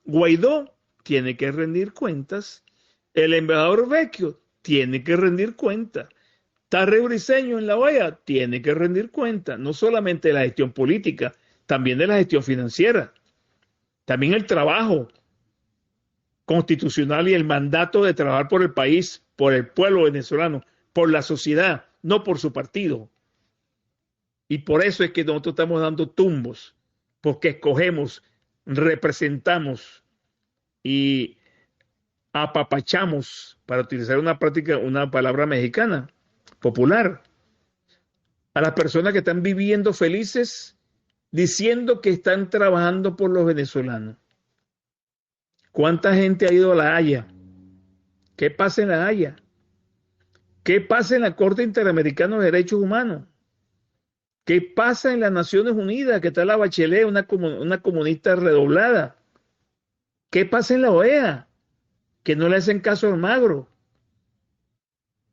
Guaidó tiene que rendir cuentas. El embajador Vecchio tiene que rendir cuentas. Tarre Briceño en la OEA tiene que rendir cuentas, no solamente de la gestión política, también de la gestión financiera. También el trabajo constitucional y el mandato de trabajar por el país, por el pueblo venezolano, por la sociedad, no por su partido. Y por eso es que nosotros estamos dando tumbos, porque escogemos, representamos y apapachamos, para utilizar una palabra mexicana, popular, a las personas que están viviendo felices, diciendo que están trabajando por los venezolanos. ¿Cuánta gente ha ido a La Haya? ¿Qué pasa en La Haya? ¿Qué pasa en la Corte Interamericana de Derechos Humanos? ¿Qué pasa en las Naciones Unidas? Que está la Bachelet, una comunista redoblada. ¿Qué pasa en la OEA? Que no le hacen caso a Almagro.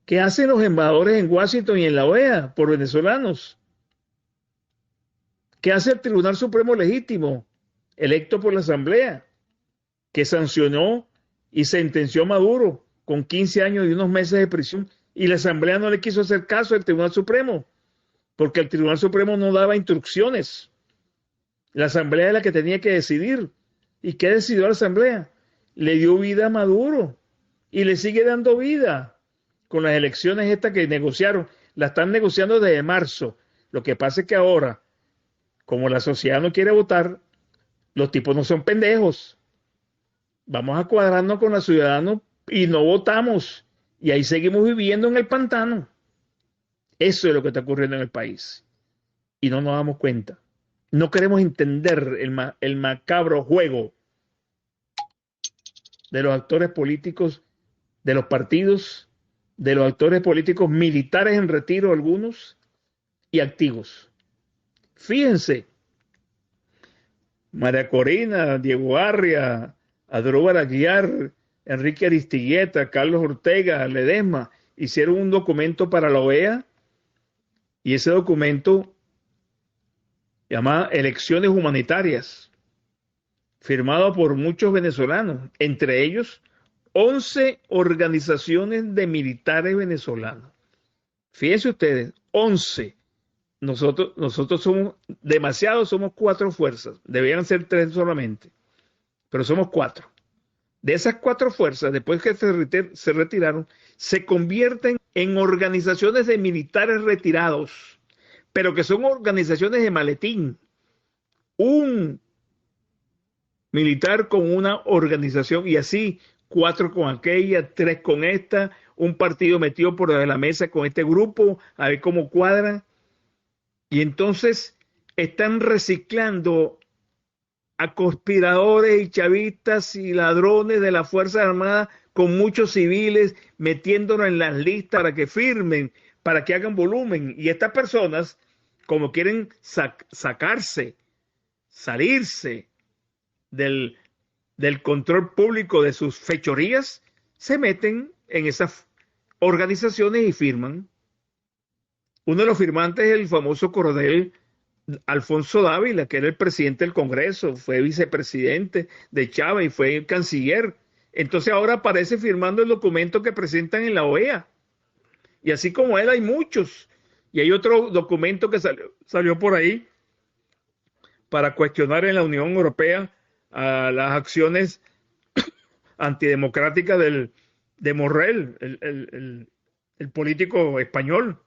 ¿Qué hacen los embajadores en Washington y en la OEA por venezolanos? ¿Qué hace el Tribunal Supremo Legítimo, electo por la Asamblea, que sancionó y sentenció a Maduro con 15 años y unos meses de prisión? Y la Asamblea no le quiso hacer caso al Tribunal Supremo, porque el Tribunal Supremo no daba instrucciones. La Asamblea es la que tenía que decidir. ¿Y qué decidió la Asamblea? Le dio vida a Maduro. y le sigue dando vida con las elecciones estas que negociaron. La están negociando desde marzo. Lo que pasa es que ahora, como la sociedad no quiere votar, los tipos no son pendejos. Vamos a cuadrarnos con los ciudadanos y no votamos. Y ahí seguimos viviendo en el pantano. Eso es lo que está ocurriendo en el país. Y no nos damos cuenta. No queremos entender el macabro juego de los actores políticos, de los partidos, de los actores políticos militares en retiro algunos y activos. Fíjense, María Corina, Diego Arria, Adróbar Aguiar, Enrique Aristigueta, Carlos Ortega, Ledesma, hicieron un documento para la OEA y ese documento llamado Elecciones Humanitarias, firmado por muchos venezolanos, entre ellos 11 organizaciones de militares venezolanos. Fíjense ustedes, 11. Nosotros somos demasiados, somos 4 fuerzas. Deberían ser 3 solamente, pero somos 4. De esas 4 fuerzas, después que se retiraron, se convierten en organizaciones de militares retirados, pero que son organizaciones de maletín. Un militar con una organización y así 4 con aquella, 3 con esta, un partido metido por debajo de la mesa con este grupo, a ver cómo cuadran. Y entonces están reciclando a conspiradores y chavistas y ladrones de las Fuerzas Armadas con muchos civiles, metiéndonos en las listas para que firmen, para que hagan volumen. Y estas personas, como quieren sacarse, salirse del control público de sus fechorías, se meten en esas organizaciones y firman. Uno de los firmantes es el famoso coronel Alfonso Dávila, que era el presidente del Congreso, fue vicepresidente de Chávez y fue canciller. Entonces ahora aparece firmando el documento que presentan en la OEA. Y así como él hay muchos. Y hay otro documento que salió por ahí para cuestionar en la Unión Europea a las acciones antidemocráticas de Morrell, el político español.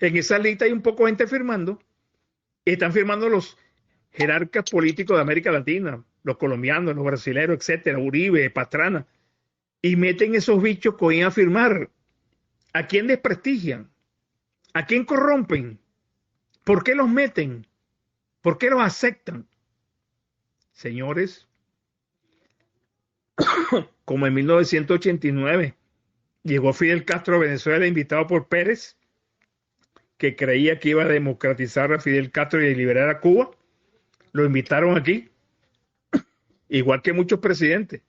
En esa lista hay un poco de gente firmando. Están firmando los jerarcas políticos de América Latina, los colombianos, los brasileños, etcétera, Uribe, Pastrana, y meten esos bichos a firmar. ¿A quién desprestigian? ¿A quién corrompen? ¿Por qué los meten? ¿Por qué los aceptan? Señores, como en 1989 llegó Fidel Castro a Venezuela invitado por Pérez, que creía que iba a democratizar a Fidel Castro y liberar a Cuba, lo invitaron aquí, igual que muchos presidentes.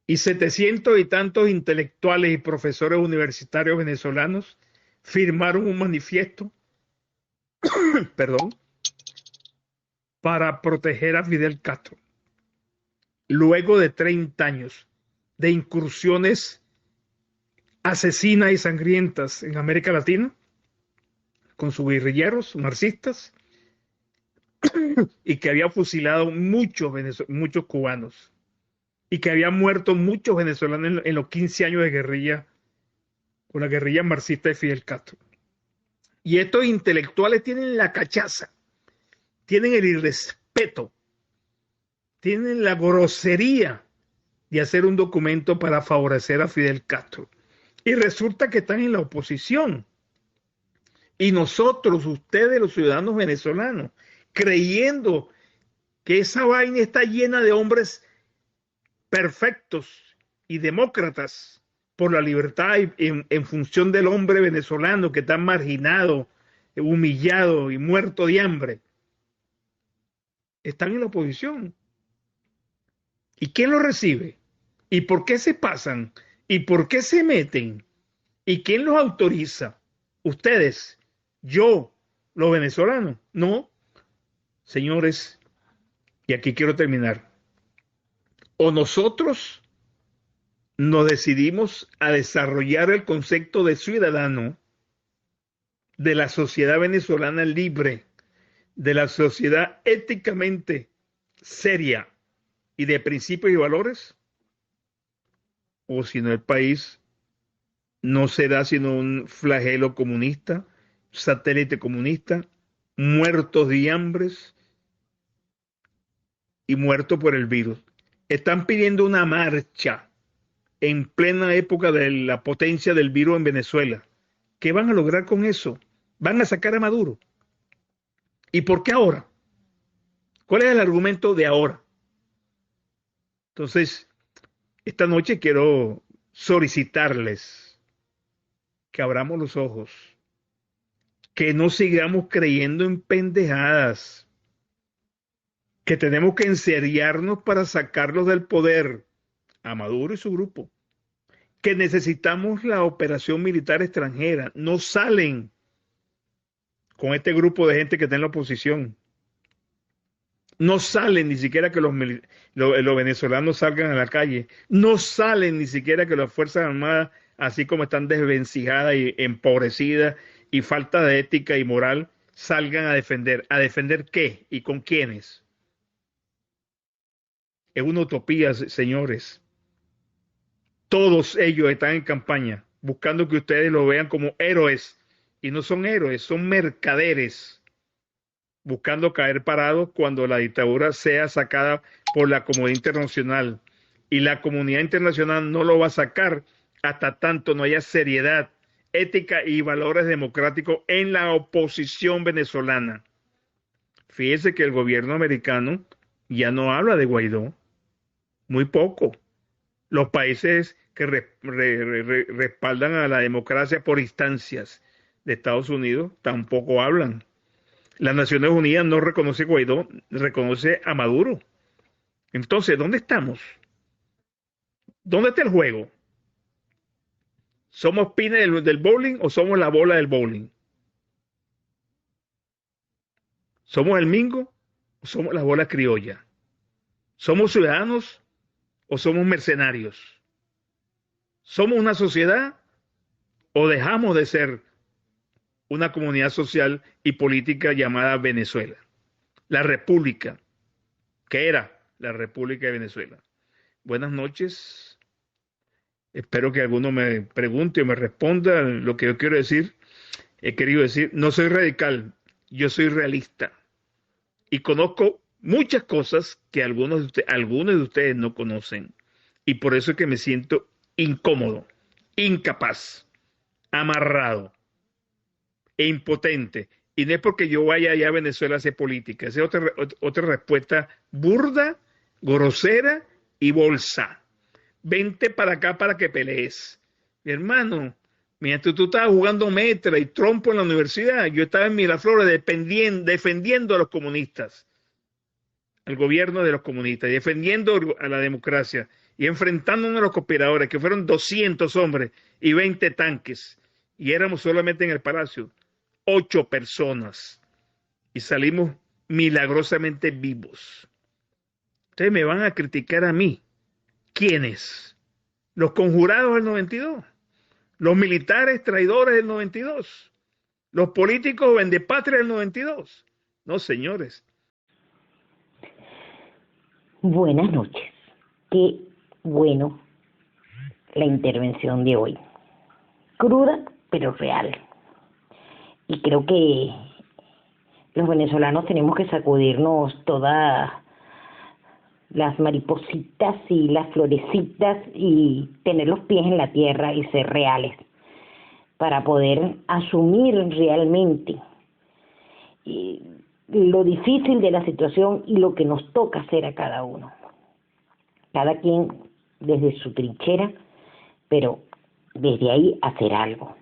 Y 700 y tantos intelectuales y profesores universitarios venezolanos firmaron un manifiesto, perdón, para proteger a Fidel Castro. Luego de 30 años de incursiones asesinas y sangrientas en América Latina, con sus guerrilleros marxistas, y que había fusilado muchos cubanos, y que había muerto muchos venezolanos en los 15 años de guerrilla, con la guerrilla marxista de Fidel Castro. Y estos intelectuales tienen la cachaza, tienen el irrespeto, tienen la grosería de hacer un documento para favorecer a Fidel Castro. Y resulta que están en la oposición. Y nosotros, ustedes, los ciudadanos venezolanos, creyendo que esa vaina está llena de hombres perfectos y demócratas por la libertad en función del hombre venezolano que está marginado, humillado y muerto de hambre. Están en la oposición. ¿Y quién lo recibe? ¿Y por qué se pasan? ¿Y por qué se meten? ¿Y quién los autoriza? ¿Ustedes? ¿Yo? ¿Los venezolanos? No. Señores, y aquí quiero terminar. O nosotros nos decidimos a desarrollar el concepto de ciudadano, de la sociedad venezolana libre, de la sociedad éticamente seria y de principios y valores, o si no el país no será sino un flagelo comunista, satélite comunista, muertos de hambres y muertos por el virus. Están pidiendo una marcha en plena época de la potencia del virus en Venezuela. ¿Qué van a lograr con eso? ¿Van a sacar a Maduro? ¿Y por qué ahora? ¿Cuál es el argumento de ahora? Entonces, esta noche quiero solicitarles que abramos los ojos, que no sigamos creyendo en pendejadas, que tenemos que enseriarnos para sacarlos del poder, a Maduro y su grupo, que necesitamos la operación militar extranjera. No salen con este grupo de gente que está en la oposición. No salen ni siquiera que los venezolanos salgan a la calle. No salen ni siquiera que las Fuerzas Armadas, así como están desvencijadas y empobrecidas y falta de ética y moral, salgan a defender. ¿A defender qué? ¿Y con quiénes? Es una utopía, señores. Todos ellos están en campaña, buscando que ustedes lo vean como héroes. Y no son héroes, son mercaderes, buscando caer parados cuando la dictadura sea sacada por la comunidad internacional. Y la comunidad internacional no lo va a sacar hasta tanto no haya seriedad, ética y valores democráticos en la oposición venezolana. Fíjese que el gobierno americano ya no habla de Guaidó, muy poco. Los países que respaldan a la democracia por instancias de Estados Unidos tampoco hablan. Las Naciones Unidas no reconoce a Guaidó, reconoce a Maduro. Entonces, ¿dónde estamos? ¿Dónde está el juego? ¿Somos pines del bowling o somos la bola del bowling? ¿Somos el mingo o somos la bola criolla? ¿Somos ciudadanos o somos mercenarios? ¿Somos una sociedad o dejamos de ser una comunidad social y política llamada Venezuela? La República, que era la República de Venezuela. Buenas noches. Espero que alguno me pregunte o me responda lo que yo quiero decir. He querido decir, no soy radical, yo soy realista. Y conozco muchas cosas que algunos de ustedes no conocen. Y por eso es que me siento incómodo, incapaz, amarrado e impotente. Y no es porque yo vaya allá a Venezuela a hacer política. Esa es otra respuesta burda, grosera y bolsa. Vente para acá para que pelees. Mi hermano, mientras tú estabas jugando metra y trompo en la universidad, yo estaba en Miraflores defendiendo a los comunistas, al gobierno de los comunistas, y defendiendo a la democracia y enfrentándonos a los conspiradores, que fueron 200 hombres y 20 tanques. Y éramos solamente en el Palacio 8 personas y salimos milagrosamente vivos. Ustedes me van a criticar a mí. ¿Quiénes? Los conjurados del 92, los militares traidores del 92, los políticos vendepatria del 92. No, señores. Buenas noches. Qué bueno la intervención de hoy. Cruda, pero real. Y creo que los venezolanos tenemos que sacudirnos todas las maripositas y las florecitas y tener los pies en la tierra y ser reales para poder asumir realmente lo difícil de la situación y lo que nos toca hacer a cada uno. Cada quien desde su trinchera, pero desde ahí hacer algo.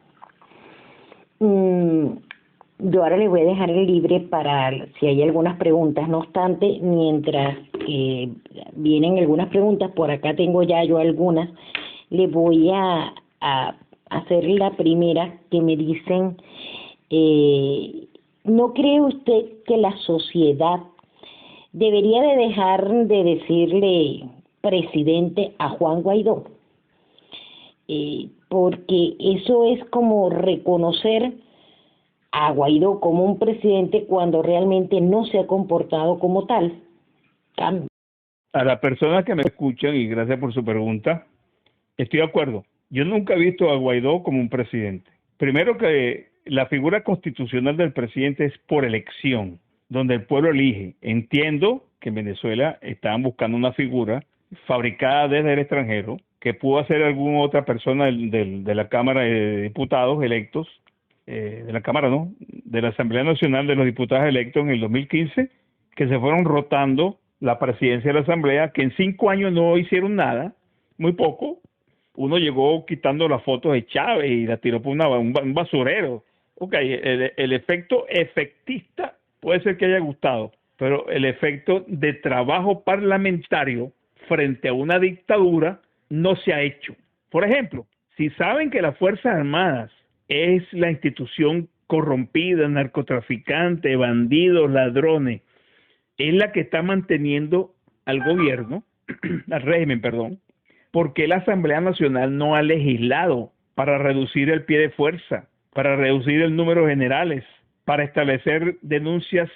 Yo ahora les voy a dejar el libre para si hay algunas preguntas. No obstante, mientras vienen algunas preguntas, por acá tengo ya yo algunas, les voy a hacer la primera que me dicen, ¿no cree usted que la sociedad debería de dejar de decirle presidente a Juan Guaidó? Porque eso es como reconocer a Guaidó como un presidente cuando realmente no se ha comportado como tal. A las personas que me escuchan, y gracias por su pregunta, Estoy de acuerdo. Yo nunca he visto a Guaidó como un presidente. Primero que la figura constitucional del presidente es por elección, donde el pueblo elige. Entiendo que en Venezuela estaban buscando una figura fabricada desde el extranjero, que pudo hacer alguna otra persona de la Cámara de Diputados electos, de la Cámara, ¿no? De la Asamblea Nacional de los Diputados electos en el 2015, que se fueron rotando la presidencia de la Asamblea, que en 5 años no hicieron nada, muy poco. Uno llegó quitando las fotos de Chávez y la tiró por un basurero. Ok, el efecto efectista puede ser que haya gustado, pero el efecto de trabajo parlamentario frente a una dictadura no se ha hecho. Por ejemplo, si saben que las Fuerzas Armadas es la institución corrompida, narcotraficante, bandidos, ladrones, es la que está manteniendo al gobierno, al régimen, perdón, ¿por qué la Asamblea Nacional no ha legislado para reducir el pie de fuerza, para reducir el número de generales, para establecer denuncias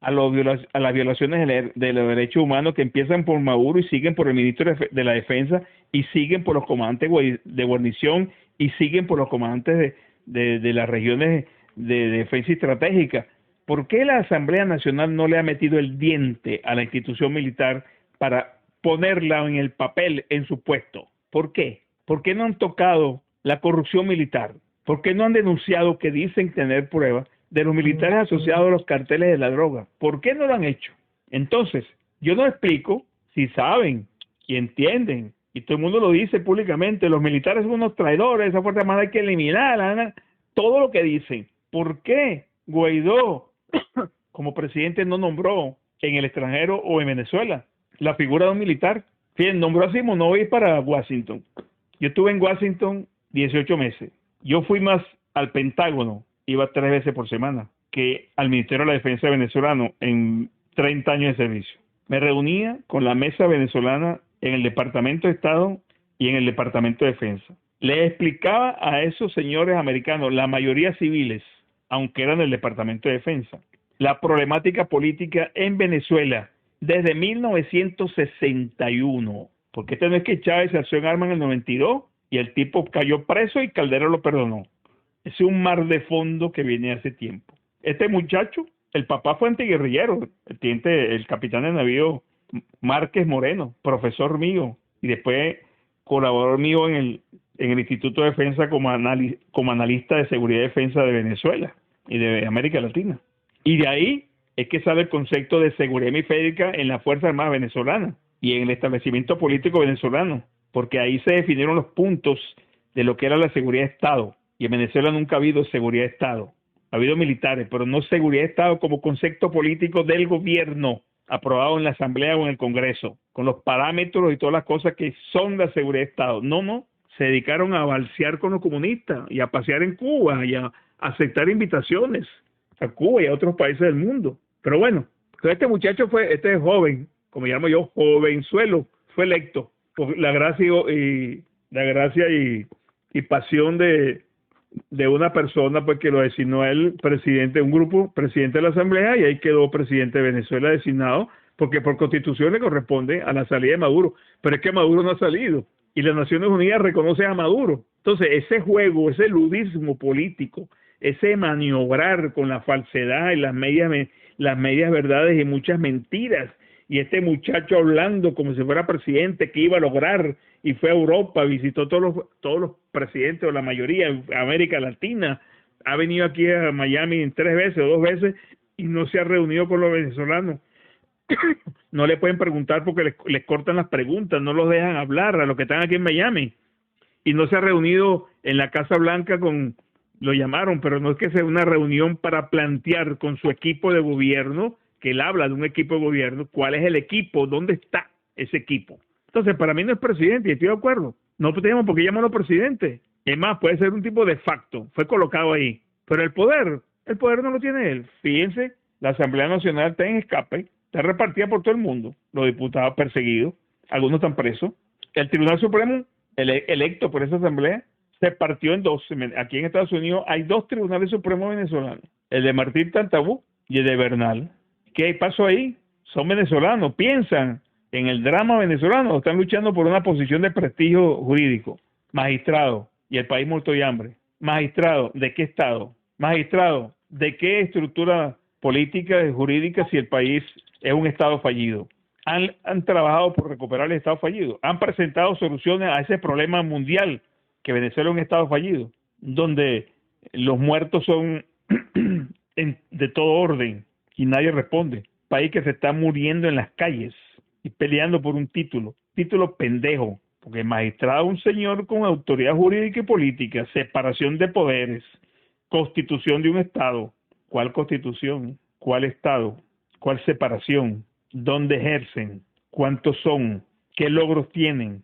a las violaciones de los derechos humanos que empiezan por Maduro y siguen por el ministro de la Defensa y siguen por los comandantes de guarnición y siguen por los comandantes de las regiones de defensa estratégica? ¿Por qué la Asamblea Nacional no le ha metido el diente a la institución militar para ponerla en el papel en su puesto? ¿Por qué? ¿Por qué no han tocado la corrupción militar? ¿Por qué no han denunciado que dicen tener pruebas de los militares asociados a los carteles de la droga? ¿Por qué no lo han hecho? Entonces, yo no explico si saben y entienden, y todo el mundo lo dice públicamente, los militares son unos traidores, esa Fuerza Armada hay que eliminarla, todo lo que dicen. ¿Por qué Guaidó como presidente no nombró en el extranjero o en Venezuela la figura de un militar? Fíjense, nombró a Simonovic para Washington. Yo estuve en Washington 18 meses. Yo fui más al Pentágono, iba 3 veces por semana, que al Ministerio de la Defensa venezolano en 30 años de servicio. Me reunía con la mesa venezolana en el Departamento de Estado y en el Departamento de Defensa. Les explicaba a esos señores americanos, la mayoría civiles, aunque eran del Departamento de Defensa, la problemática política en Venezuela desde 1961. Porque no es que Chávez se alzó en armas en el 92 y el tipo cayó preso y Caldera lo perdonó. Es un mar de fondo que viene hace tiempo. Este muchacho, el papá fue antiguerrillero, el capitán de navío Márquez Moreno, profesor mío, y después colaborador mío en el Instituto de Defensa como analista de seguridad y defensa de Venezuela y de América Latina. Y de ahí es que sale el concepto de seguridad hemisférica en la Fuerza Armada venezolana y en el establecimiento político venezolano, porque ahí se definieron los puntos de lo que era la seguridad de Estado. Y en Venezuela nunca ha habido seguridad de Estado. Ha habido militares, pero no seguridad de Estado como concepto político del gobierno aprobado en la Asamblea o en el Congreso, con los parámetros y todas las cosas que son la seguridad de Estado. No, se dedicaron a balsear con los comunistas y a pasear en Cuba y a aceptar invitaciones a Cuba y a otros países del mundo. Pero bueno, este muchacho este joven, como llamo yo, jovenzuelo, fue electo por la gracia y pasión de una persona, pues, que lo designó a él presidente de un grupo, presidente de la Asamblea, y ahí quedó presidente de Venezuela designado, porque por constitución le corresponde a la salida de Maduro. Pero es que Maduro no ha salido y las Naciones Unidas reconoce a Maduro. Entonces, ese juego, ese ludismo político, ese maniobrar con la falsedad y las medias verdades y muchas mentiras, y este muchacho hablando como si fuera presidente, que iba a lograr, y fue a Europa, visitó todos los presidentes, o la mayoría, en América Latina, ha venido aquí a Miami 3 veces o 2 veces, y no se ha reunido con los venezolanos. No le pueden preguntar porque les cortan las preguntas, no los dejan hablar a los que están aquí en Miami, y no se ha reunido en la Casa Blanca lo llamaron, pero no es que sea una reunión para plantear con su equipo de gobierno, que él habla de un equipo de gobierno, cuál es el equipo, dónde está ese equipo. Entonces, para mí no es presidente, y estoy de acuerdo. No tenemos por qué llamarlo presidente. Es más, puede ser un tipo de facto, fue colocado ahí. Pero el poder no lo tiene él. Fíjense, la Asamblea Nacional está en escape, está repartida por todo el mundo, los diputados perseguidos, algunos están presos. El Tribunal Supremo, electo por esa Asamblea, se partió en 2. Aquí en Estados Unidos hay 2 tribunales supremos venezolanos, el de Martín Tantabú y el de Bernal. ¿Qué pasó ahí? Son venezolanos, piensan en el drama venezolano o están luchando por una posición de prestigio jurídico? Magistrado, y el país muerto de hambre. Magistrado, ¿de qué estado? Magistrado, ¿de qué estructura política y jurídica si el país es un estado fallido? Han trabajado por recuperar el estado fallido, han presentado soluciones a ese problema mundial que Venezuela es un estado fallido, donde los muertos son de todo orden y nadie responde. País que se está muriendo en las calles y peleando por un título pendejo, porque el magistrado es un señor con autoridad jurídica y política, separación de poderes, constitución de un estado. ¿Cuál constitución? ¿Cuál estado? ¿Cuál separación? ¿Dónde ejercen? ¿Cuántos son? ¿Qué logros tienen?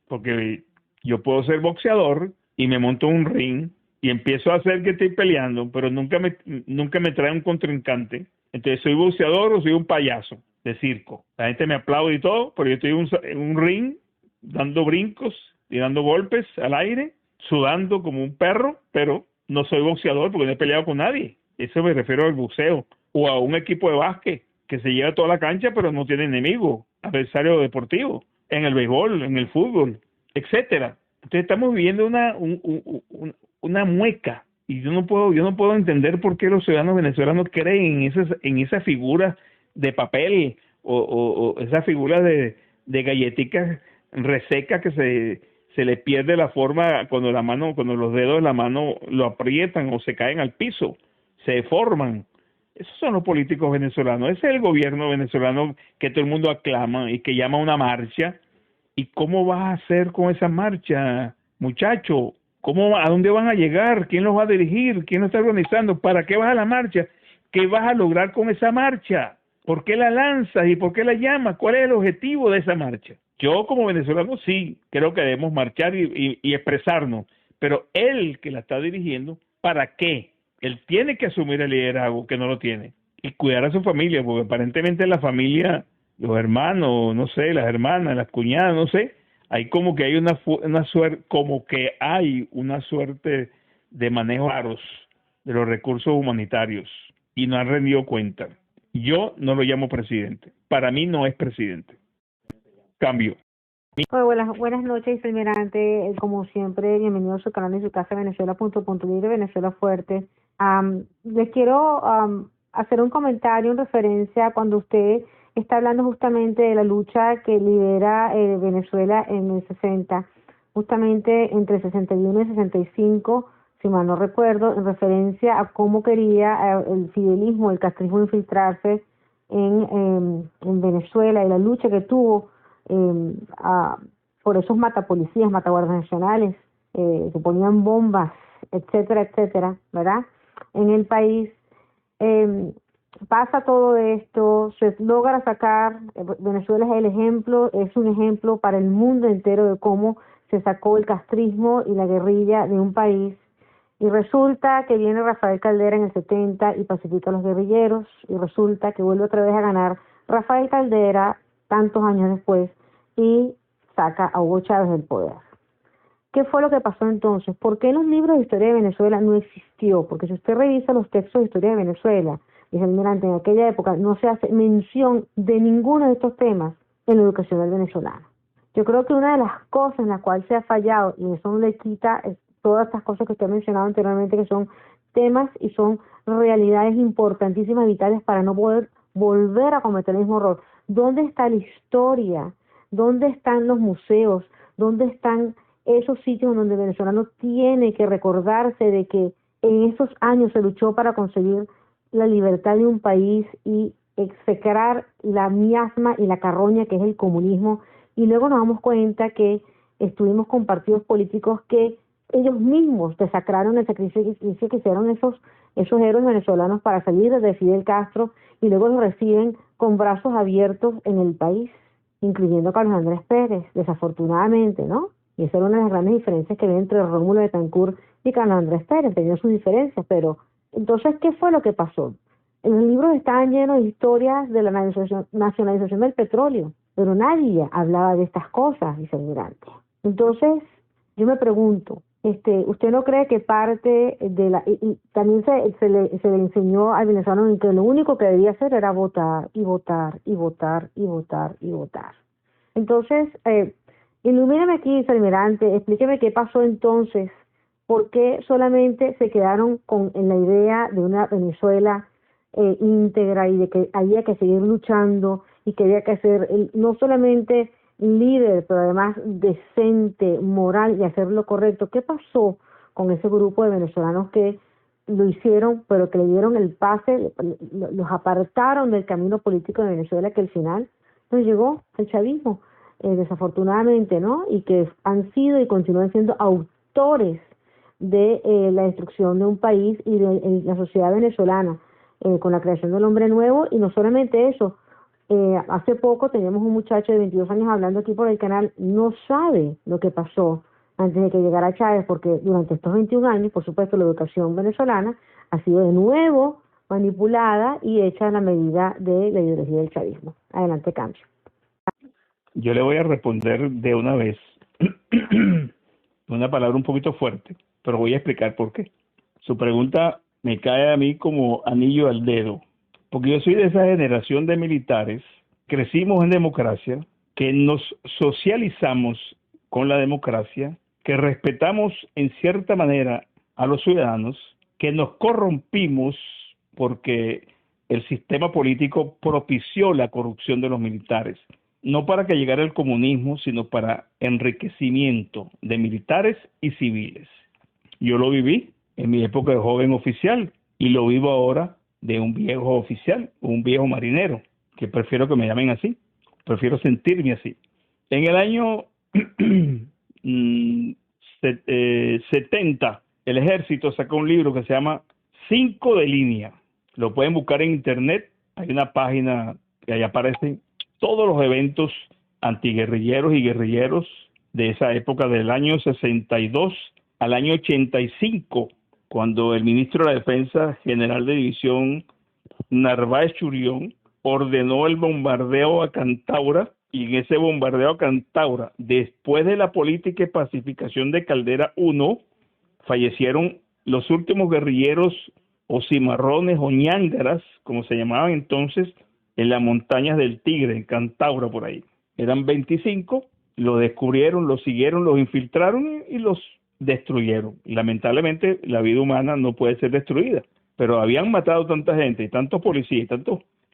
Porque yo puedo ser boxeador y me monto en un ring y empiezo a hacer que estoy peleando, pero nunca me trae un contrincante. Entonces, ¿soy boxeador o soy un payaso de circo? La gente me aplaude y todo, pero yo estoy en un ring dando brincos y dando golpes al aire, sudando como un perro, pero no soy boxeador porque no he peleado con nadie. Eso me refiero al boxeo. O a un equipo de básquet que se lleva toda la cancha pero no tiene enemigo, adversario deportivo, en el béisbol, en el fútbol, etcétera. Entonces estamos viviendo una mueca y yo no puedo entender por qué los ciudadanos venezolanos creen en esas figuras de papel o esas figuras de galleticas resecas que se le pierde la forma cuando los dedos de la mano lo aprietan o se caen al piso, se deforman. Esos son los políticos venezolanos, ese es el gobierno venezolano que todo el mundo aclama y que llama a una marcha. ¿Y cómo vas a hacer con esa marcha, muchacho? ¿A dónde van a llegar? ¿Quién los va a dirigir? ¿Quién los está organizando? ¿Para qué vas a la marcha? ¿Qué vas a lograr con esa marcha? ¿Por qué la lanzas y por qué la llamas? ¿Cuál es el objetivo de esa marcha? Yo como venezolano sí creo que debemos marchar y expresarnos, pero él que la está dirigiendo, ¿para qué? Él tiene que asumir el liderazgo, que no lo tiene, y cuidar a su familia, porque aparentemente la familia, los hermanos, no sé, las hermanas, las cuñadas, no sé, hay como que hay una suerte de manejo raros de los recursos humanitarios y no han rendido cuenta. Yo no lo llamo presidente, para mí no es presidente. Cambio. Hola, buenas noches, Almirante. Como siempre, bienvenido a su canal y su casa, Venezuela.libre, Venezuela Fuerte. Les quiero hacer un comentario en referencia a cuando usted está hablando justamente de la lucha que lidera Venezuela en el 60, justamente entre 61 y 65, si mal no recuerdo, en referencia a cómo quería el fidelismo, el castrismo infiltrarse en Venezuela y la lucha que tuvo por esos matapolicías, mataguardias nacionales, que ponían bombas, etcétera, etcétera, ¿verdad? En el país pasa todo esto, se logra sacar, Venezuela es un ejemplo para el mundo entero de cómo se sacó el castrismo y la guerrilla de un país, y resulta que viene Rafael Caldera en el 70 y pacifica a los guerrilleros, y resulta que vuelve otra vez a ganar Rafael Caldera tantos años después y saca a Hugo Chávez del poder. ¿Qué fue lo que pasó entonces? ¿Por qué en los libros de historia de Venezuela no existió? Porque si usted revisa los textos de historia de Venezuela, dice Almirante, en aquella época no se hace mención de ninguno de estos temas en la educación del venezolano. Yo creo que una de las cosas en las cuales se ha fallado, y eso no le quita todas estas cosas que usted ha mencionado anteriormente, que son temas y son realidades importantísimas, vitales para no poder volver a cometer el mismo error. ¿Dónde está la historia? ¿Dónde están los museos? ¿Dónde están esos sitios donde el venezolano tiene que recordarse de que en esos años se luchó para conseguir la libertad de un país y execrar la miasma y la carroña que es el comunismo? Y luego nos damos cuenta que estuvimos con partidos políticos que ellos mismos desacraron el sacrificio que hicieron esos héroes venezolanos para salir de Fidel Castro, y luego los reciben con brazos abiertos en el país, incluyendo a Carlos Andrés Pérez, desafortunadamente, ¿no? Y esa era una de las grandes diferencias que había entre Rómulo Betancourt y Carlos Andrés Pérez, tenían sus diferencias, pero entonces, ¿qué fue lo que pasó? En los libros estaban llenos de historias de la nacionalización del petróleo, pero nadie hablaba de estas cosas, dice Almirante. Entonces, yo me pregunto, ¿Usted no cree que parte de la... y también se le enseñó al venezolano en que lo único que debía hacer era votar y votar y votar y votar y votar? Entonces, ilumíname aquí, Almirante, explíqueme qué pasó entonces, por qué solamente se quedaron en la idea de una Venezuela íntegra y de que había que seguir luchando y que había que ser no solamente líder, pero además decente, moral y hacer lo correcto. ¿Qué pasó con ese grupo de venezolanos que lo hicieron, pero que le dieron el pase, los apartaron del camino político de Venezuela, que al final nos llegó el chavismo, desafortunadamente, ¿no? Y que han sido y continúan siendo autores de la destrucción de un país y de la sociedad venezolana, con la creación del hombre nuevo. Y no solamente eso, hace poco teníamos un muchacho de 22 años hablando aquí por el canal, no sabe lo que pasó antes de que llegara Chávez, porque durante estos 21 años, por supuesto, la educación venezolana ha sido de nuevo manipulada y hecha a la medida de la ideología del chavismo. Adelante, Cambio. Yo le voy a responder de una vez, una palabra un poquito fuerte, pero voy a explicar por qué. Su pregunta me cae a mí como anillo al dedo, porque yo soy de esa generación de militares, crecimos en democracia, que nos socializamos con la democracia, que respetamos en cierta manera a los ciudadanos, que nos corrompimos porque el sistema político propició la corrupción de los militares, no para que llegara el comunismo, sino para enriquecimiento de militares y civiles. Yo lo viví en mi época de joven oficial y lo vivo ahora de un viejo oficial, un viejo marinero, que prefiero que me llamen así, prefiero sentirme así. En el año 70, el ejército sacó un libro que se llama 5 de línea. Lo pueden buscar en internet, hay una página que ahí aparecen todos los eventos antiguerrilleros y guerrilleros de esa época, del año 62 al año 85, cuando el ministro de la Defensa, general de división Narváez Churión, ordenó el bombardeo a Cantaura, y en ese bombardeo a Cantaura, después de la política y pacificación de Caldera I, fallecieron los últimos guerrilleros o cimarrones o ñángaras, como se llamaban entonces, en las montañas del Tigre, en Cantaura, por ahí. Eran 25, lo descubrieron, los siguieron, los infiltraron y los destruyeron. Lamentablemente, la vida humana no puede ser destruida, pero habían matado tanta gente y tantos policías y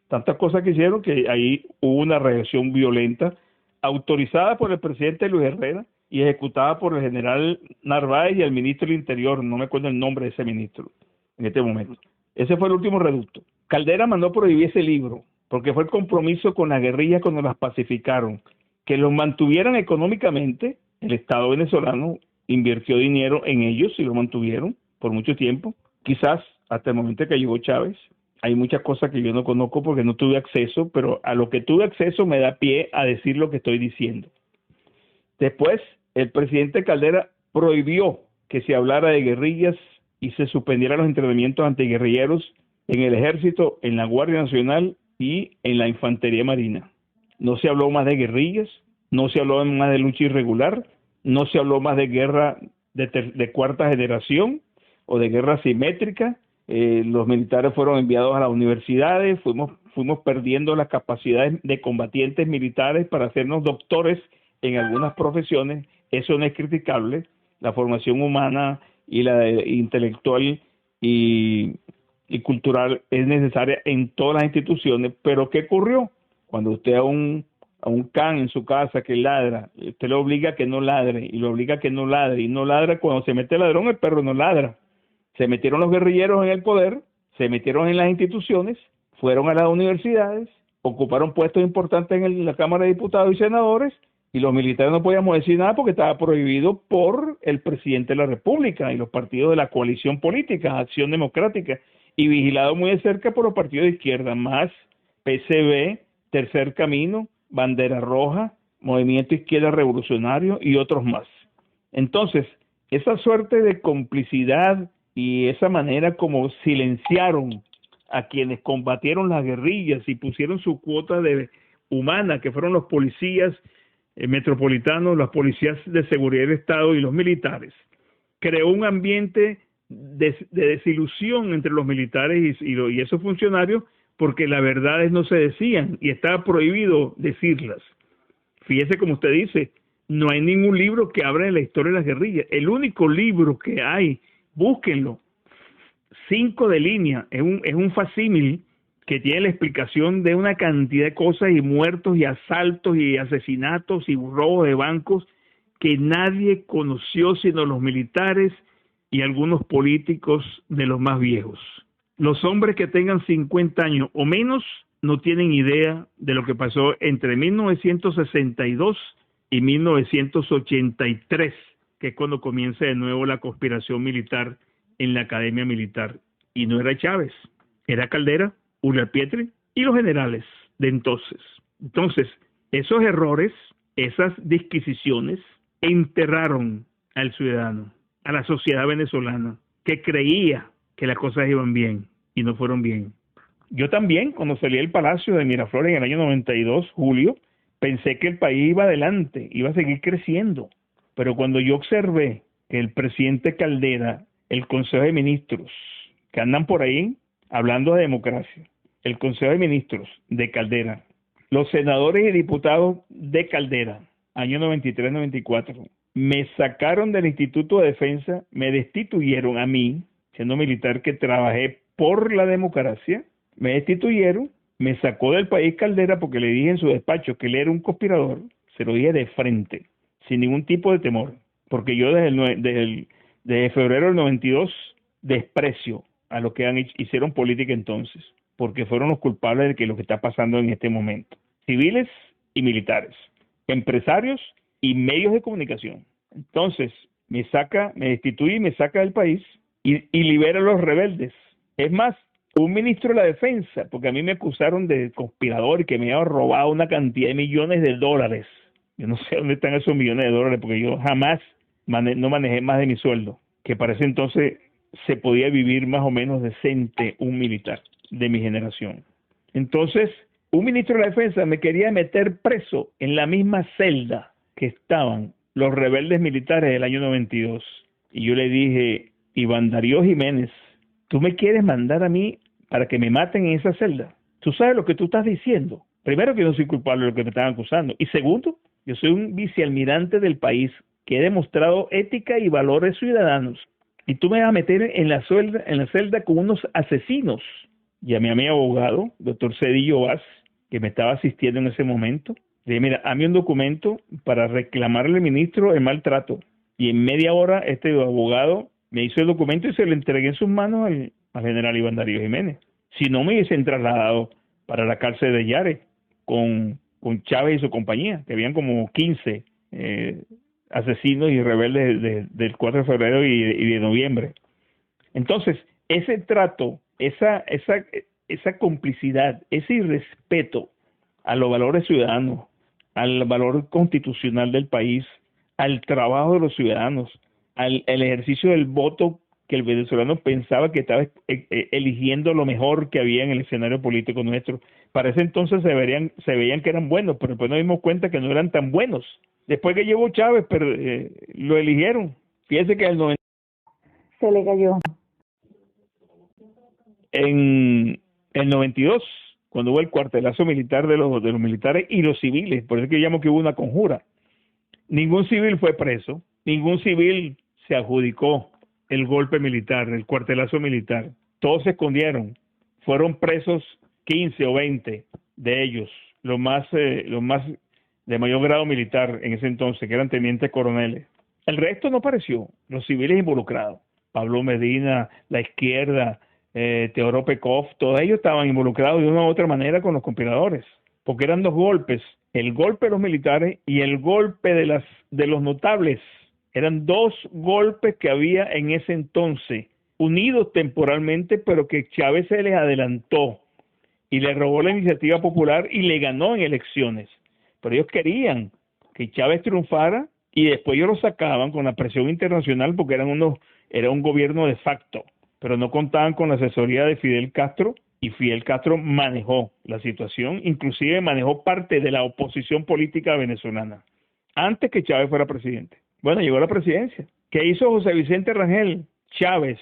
tantas cosas que hicieron que ahí hubo una reacción violenta autorizada por el presidente Luis Herrera y ejecutada por el general Narváez y el ministro del Interior, no me acuerdo el nombre de ese ministro en este momento. Ese fue el último reducto. Caldera mandó prohibir ese libro porque fue el compromiso con las guerrillas cuando las pacificaron, que los mantuvieran económicamente. El Estado venezolano invirtió dinero en ellos y lo mantuvieron por mucho tiempo, quizás hasta el momento que llegó Chávez. Hay muchas cosas que yo no conozco porque no tuve acceso, pero a lo que tuve acceso me da pie a decir lo que estoy diciendo. Después, el presidente Caldera prohibió que se hablara de guerrillas y se suspendieran los entrenamientos antiguerrilleros en el Ejército, en la Guardia Nacional y en la Infantería Marina. No se habló más de guerrillas, no se habló más de lucha irregular, no se habló más de guerra de cuarta generación o de guerra simétrica. Los militares fueron enviados a las universidades, fuimos perdiendo las capacidades de combatientes militares para hacernos doctores en algunas profesiones. Eso no es criticable. La formación humana y la intelectual y cultural es necesaria en todas las instituciones. Pero ¿qué ocurrió? Cuando usted a un can en su casa que ladra, usted lo obliga a que no ladre y lo obliga a que no ladre y no ladra, cuando se mete el ladrón el perro no ladra. Se metieron los guerrilleros en el poder, se metieron en las instituciones, fueron a las universidades, ocuparon puestos importantes en la Cámara de Diputados y Senadores, y los militares no podíamos decir nada porque estaba prohibido por el presidente de la República y los partidos de la coalición política, Acción Democrática, y vigilado muy de cerca por los partidos de izquierda, más PCB, Tercer Camino, Bandera Roja, Movimiento Izquierda Revolucionario y otros más. Entonces, esa suerte de complicidad y esa manera como silenciaron a quienes combatieron las guerrillas y pusieron su cuota de humana, que fueron los policías metropolitanos, las policías de seguridad del Estado y los militares, creó un ambiente de desilusión entre los militares y esos funcionarios, porque las verdades no se decían y estaba prohibido decirlas. Fíjese como usted dice, no hay ningún libro que hable de la historia de las guerrillas. El único libro que hay, búsquenlo, 5 de línea, es un facsímil que tiene la explicación de una cantidad de cosas y muertos y asaltos y asesinatos y robos de bancos que nadie conoció sino los militares y algunos políticos de los más viejos. Los hombres que tengan 50 años o menos no tienen idea de lo que pasó entre 1962 y 1983, que es cuando comienza de nuevo la conspiración militar en la Academia Militar. Y no era Chávez, era Caldera, Urrea Pietri y los generales de entonces. Entonces, esos errores, esas disquisiciones, enterraron al ciudadano, a la sociedad venezolana, que creía que las cosas iban bien y no fueron bien. Yo también, cuando salí del Palacio de Miraflores en el año 92, julio, pensé que el país iba adelante, iba a seguir creciendo. Pero cuando yo observé que el presidente Caldera, el Consejo de Ministros, que andan por ahí hablando de democracia, el Consejo de Ministros de Caldera, los senadores y diputados de Caldera, año 93-94, me sacaron del Instituto de Defensa, me destituyeron a mí, siendo militar que trabajé por la democracia, me destituyeron, me sacó del país Caldera porque le dije en su despacho que él era un conspirador, se lo dije de frente, sin ningún tipo de temor, porque yo desde febrero del 92 desprecio a los que hicieron política entonces, porque fueron los culpables de lo que está pasando en este momento, civiles y militares, empresarios y medios de comunicación. Entonces, me destituye y me saca del país y libera a los rebeldes. Es más, un ministro de la defensa, porque a mí me acusaron de conspirador y que me había robado una cantidad de millones de dólares. Yo no sé dónde están esos millones de dólares, porque yo jamás no manejé más de mi sueldo, que para ese entonces se podía vivir más o menos decente un militar de mi generación. Entonces, un ministro de la defensa me quería meter preso en la misma celda que estaban los rebeldes militares del año 92. Y yo le dije, Iván Darío Jiménez, ¿tú me quieres mandar a mí para que me maten en esa celda? ¿Tú sabes lo que tú estás diciendo? Primero, que no soy culpable de lo que me están acusando. Y segundo, yo soy un vicealmirante del país que he demostrado ética y valores ciudadanos. Y tú me vas a meter en la celda con unos asesinos. Llamé a mi abogado, doctor Cedillo Vaz, que me estaba asistiendo en ese momento. Le dije, mira, hazme un documento para reclamarle al ministro el maltrato. Y en media hora este abogado me hizo el documento y se lo entregué en sus manos al general Iván Darío Jiménez. Si no, me hubiesen trasladado para la cárcel de Yare con Chávez y su compañía, que habían como 15 asesinos y rebeldes del 4 de febrero y de noviembre. Entonces, ese trato, esa complicidad, ese irrespeto a los valores ciudadanos, al valor constitucional del país, al trabajo de los ciudadanos, al ejercicio del voto, que el venezolano pensaba que estaba eligiendo lo mejor que había en el escenario político nuestro. Para ese entonces se veían que eran buenos, pero después nos dimos cuenta que no eran tan buenos. Después que llegó Chávez, lo eligieron. Fíjese que Se le cayó. en el 92, cuando hubo el cuartelazo militar de los militares y los civiles, por eso es que llamo que hubo una conjura. Ningún civil fue preso, ningún civil se adjudicó el golpe militar, el cuartelazo militar. Todos se escondieron. Fueron presos 15 o 20 de ellos, los más de mayor grado militar en ese entonces, que eran tenientes coroneles. El resto no apareció, los civiles involucrados. Pablo Medina, la izquierda, Teodoro Pekov, todos ellos estaban involucrados de una u otra manera con los conspiradores, porque eran dos golpes, el golpe de los militares y el golpe de los notables. Eran dos golpes que había en ese entonces, unidos temporalmente, pero que Chávez se les adelantó y le robó la iniciativa popular y le ganó en elecciones. Pero ellos querían que Chávez triunfara y después ellos lo sacaban con la presión internacional porque era un gobierno de facto, pero no contaban con la asesoría de Fidel Castro, y Fidel Castro manejó la situación, inclusive manejó parte de la oposición política venezolana, antes que Chávez fuera presidente. Bueno, llegó a la presidencia ¿Qué hizo José Vicente Rangel? Chávez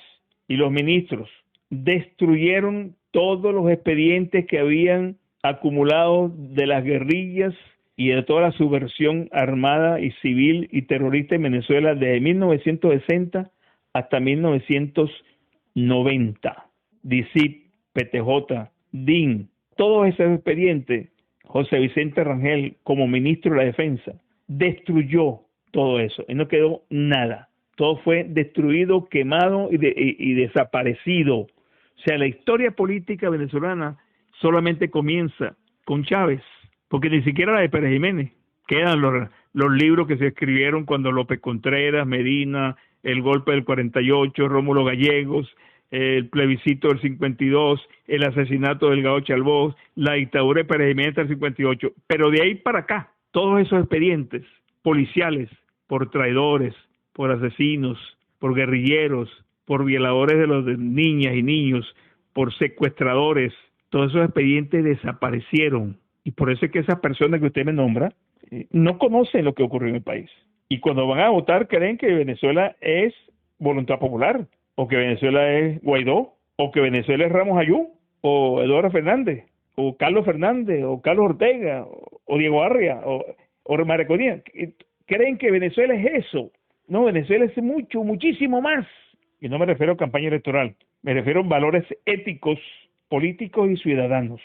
y los ministros destruyeron todos los expedientes que habían acumulado de las guerrillas y de toda la subversión armada y civil y terrorista en Venezuela desde 1960 hasta 1990. DICIT, PTJ, DIN, todos esos expedientes, José Vicente Rangel, como ministro de la Defensa, destruyó todo eso y no quedó nada. Todo fue destruido, quemado y desaparecido. O sea, la historia política venezolana solamente comienza con Chávez, porque ni siquiera la de Pérez Jiménez. Quedan los libros que se escribieron cuando López Contreras, Medina, el golpe del 48, Rómulo Gallegos, el plebiscito del 52, el asesinato del Gao Chalbós, la dictadura de Pérez Jiménez del 58. Pero de ahí para acá, todos esos expedientes policiales por traidores, por asesinos, por guerrilleros, por violadores de los niñas y niños, por secuestradores, todos esos expedientes desaparecieron. Y por eso es que esas personas que usted me nombra no conocen lo que ocurrió en el país. Y cuando van a votar creen que Venezuela es voluntad popular, o que Venezuela es Guaidó, o que Venezuela es Ramos Ayú, o Eduardo Fernández, o Carlos Fernández, o Carlos Ortega, o Diego Arria, o Maraconía. Creen que Venezuela es eso. No, Venezuela es mucho, muchísimo más. Y no me refiero a campaña electoral, me refiero a valores éticos, políticos y ciudadanos.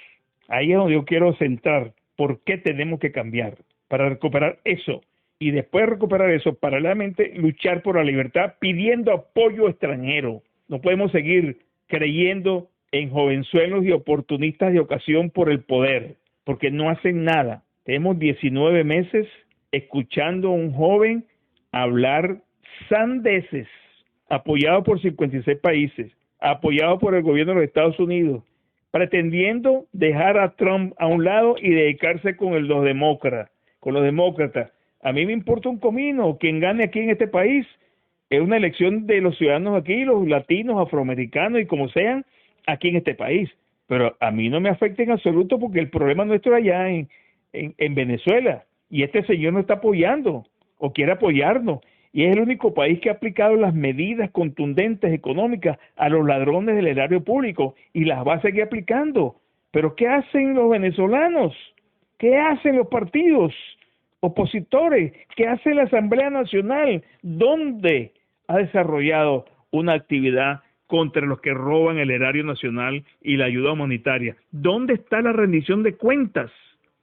Ahí es donde yo quiero centrar por qué tenemos que cambiar, para recuperar eso. Y después de recuperar eso, paralelamente luchar por la libertad pidiendo apoyo extranjero. No podemos seguir creyendo en jovenzuelos y oportunistas de ocasión por el poder, porque no hacen nada. Tenemos 19 meses escuchando a un joven hablar sandeces, apoyado por 56 países, apoyado por el gobierno de los Estados Unidos, pretendiendo dejar a Trump a un lado y dedicarse con los demócratas. A mí me importa un comino quien gane aquí en este país. Es una elección de los ciudadanos aquí, los latinos, afroamericanos y como sean, aquí en este país. Pero a mí no me afecta en absoluto porque el problema nuestro allá en Venezuela. Y este señor no está apoyando o quiere apoyarnos. Y es el único país que ha aplicado las medidas contundentes económicas a los ladrones del erario público y las va a seguir aplicando. Pero ¿qué hacen los venezolanos? ¿Qué hacen los partidos opositores? ¿Qué hace la Asamblea Nacional? ¿Dónde ha desarrollado una actividad contra los que roban el erario nacional y la ayuda humanitaria? ¿Dónde está la rendición de cuentas?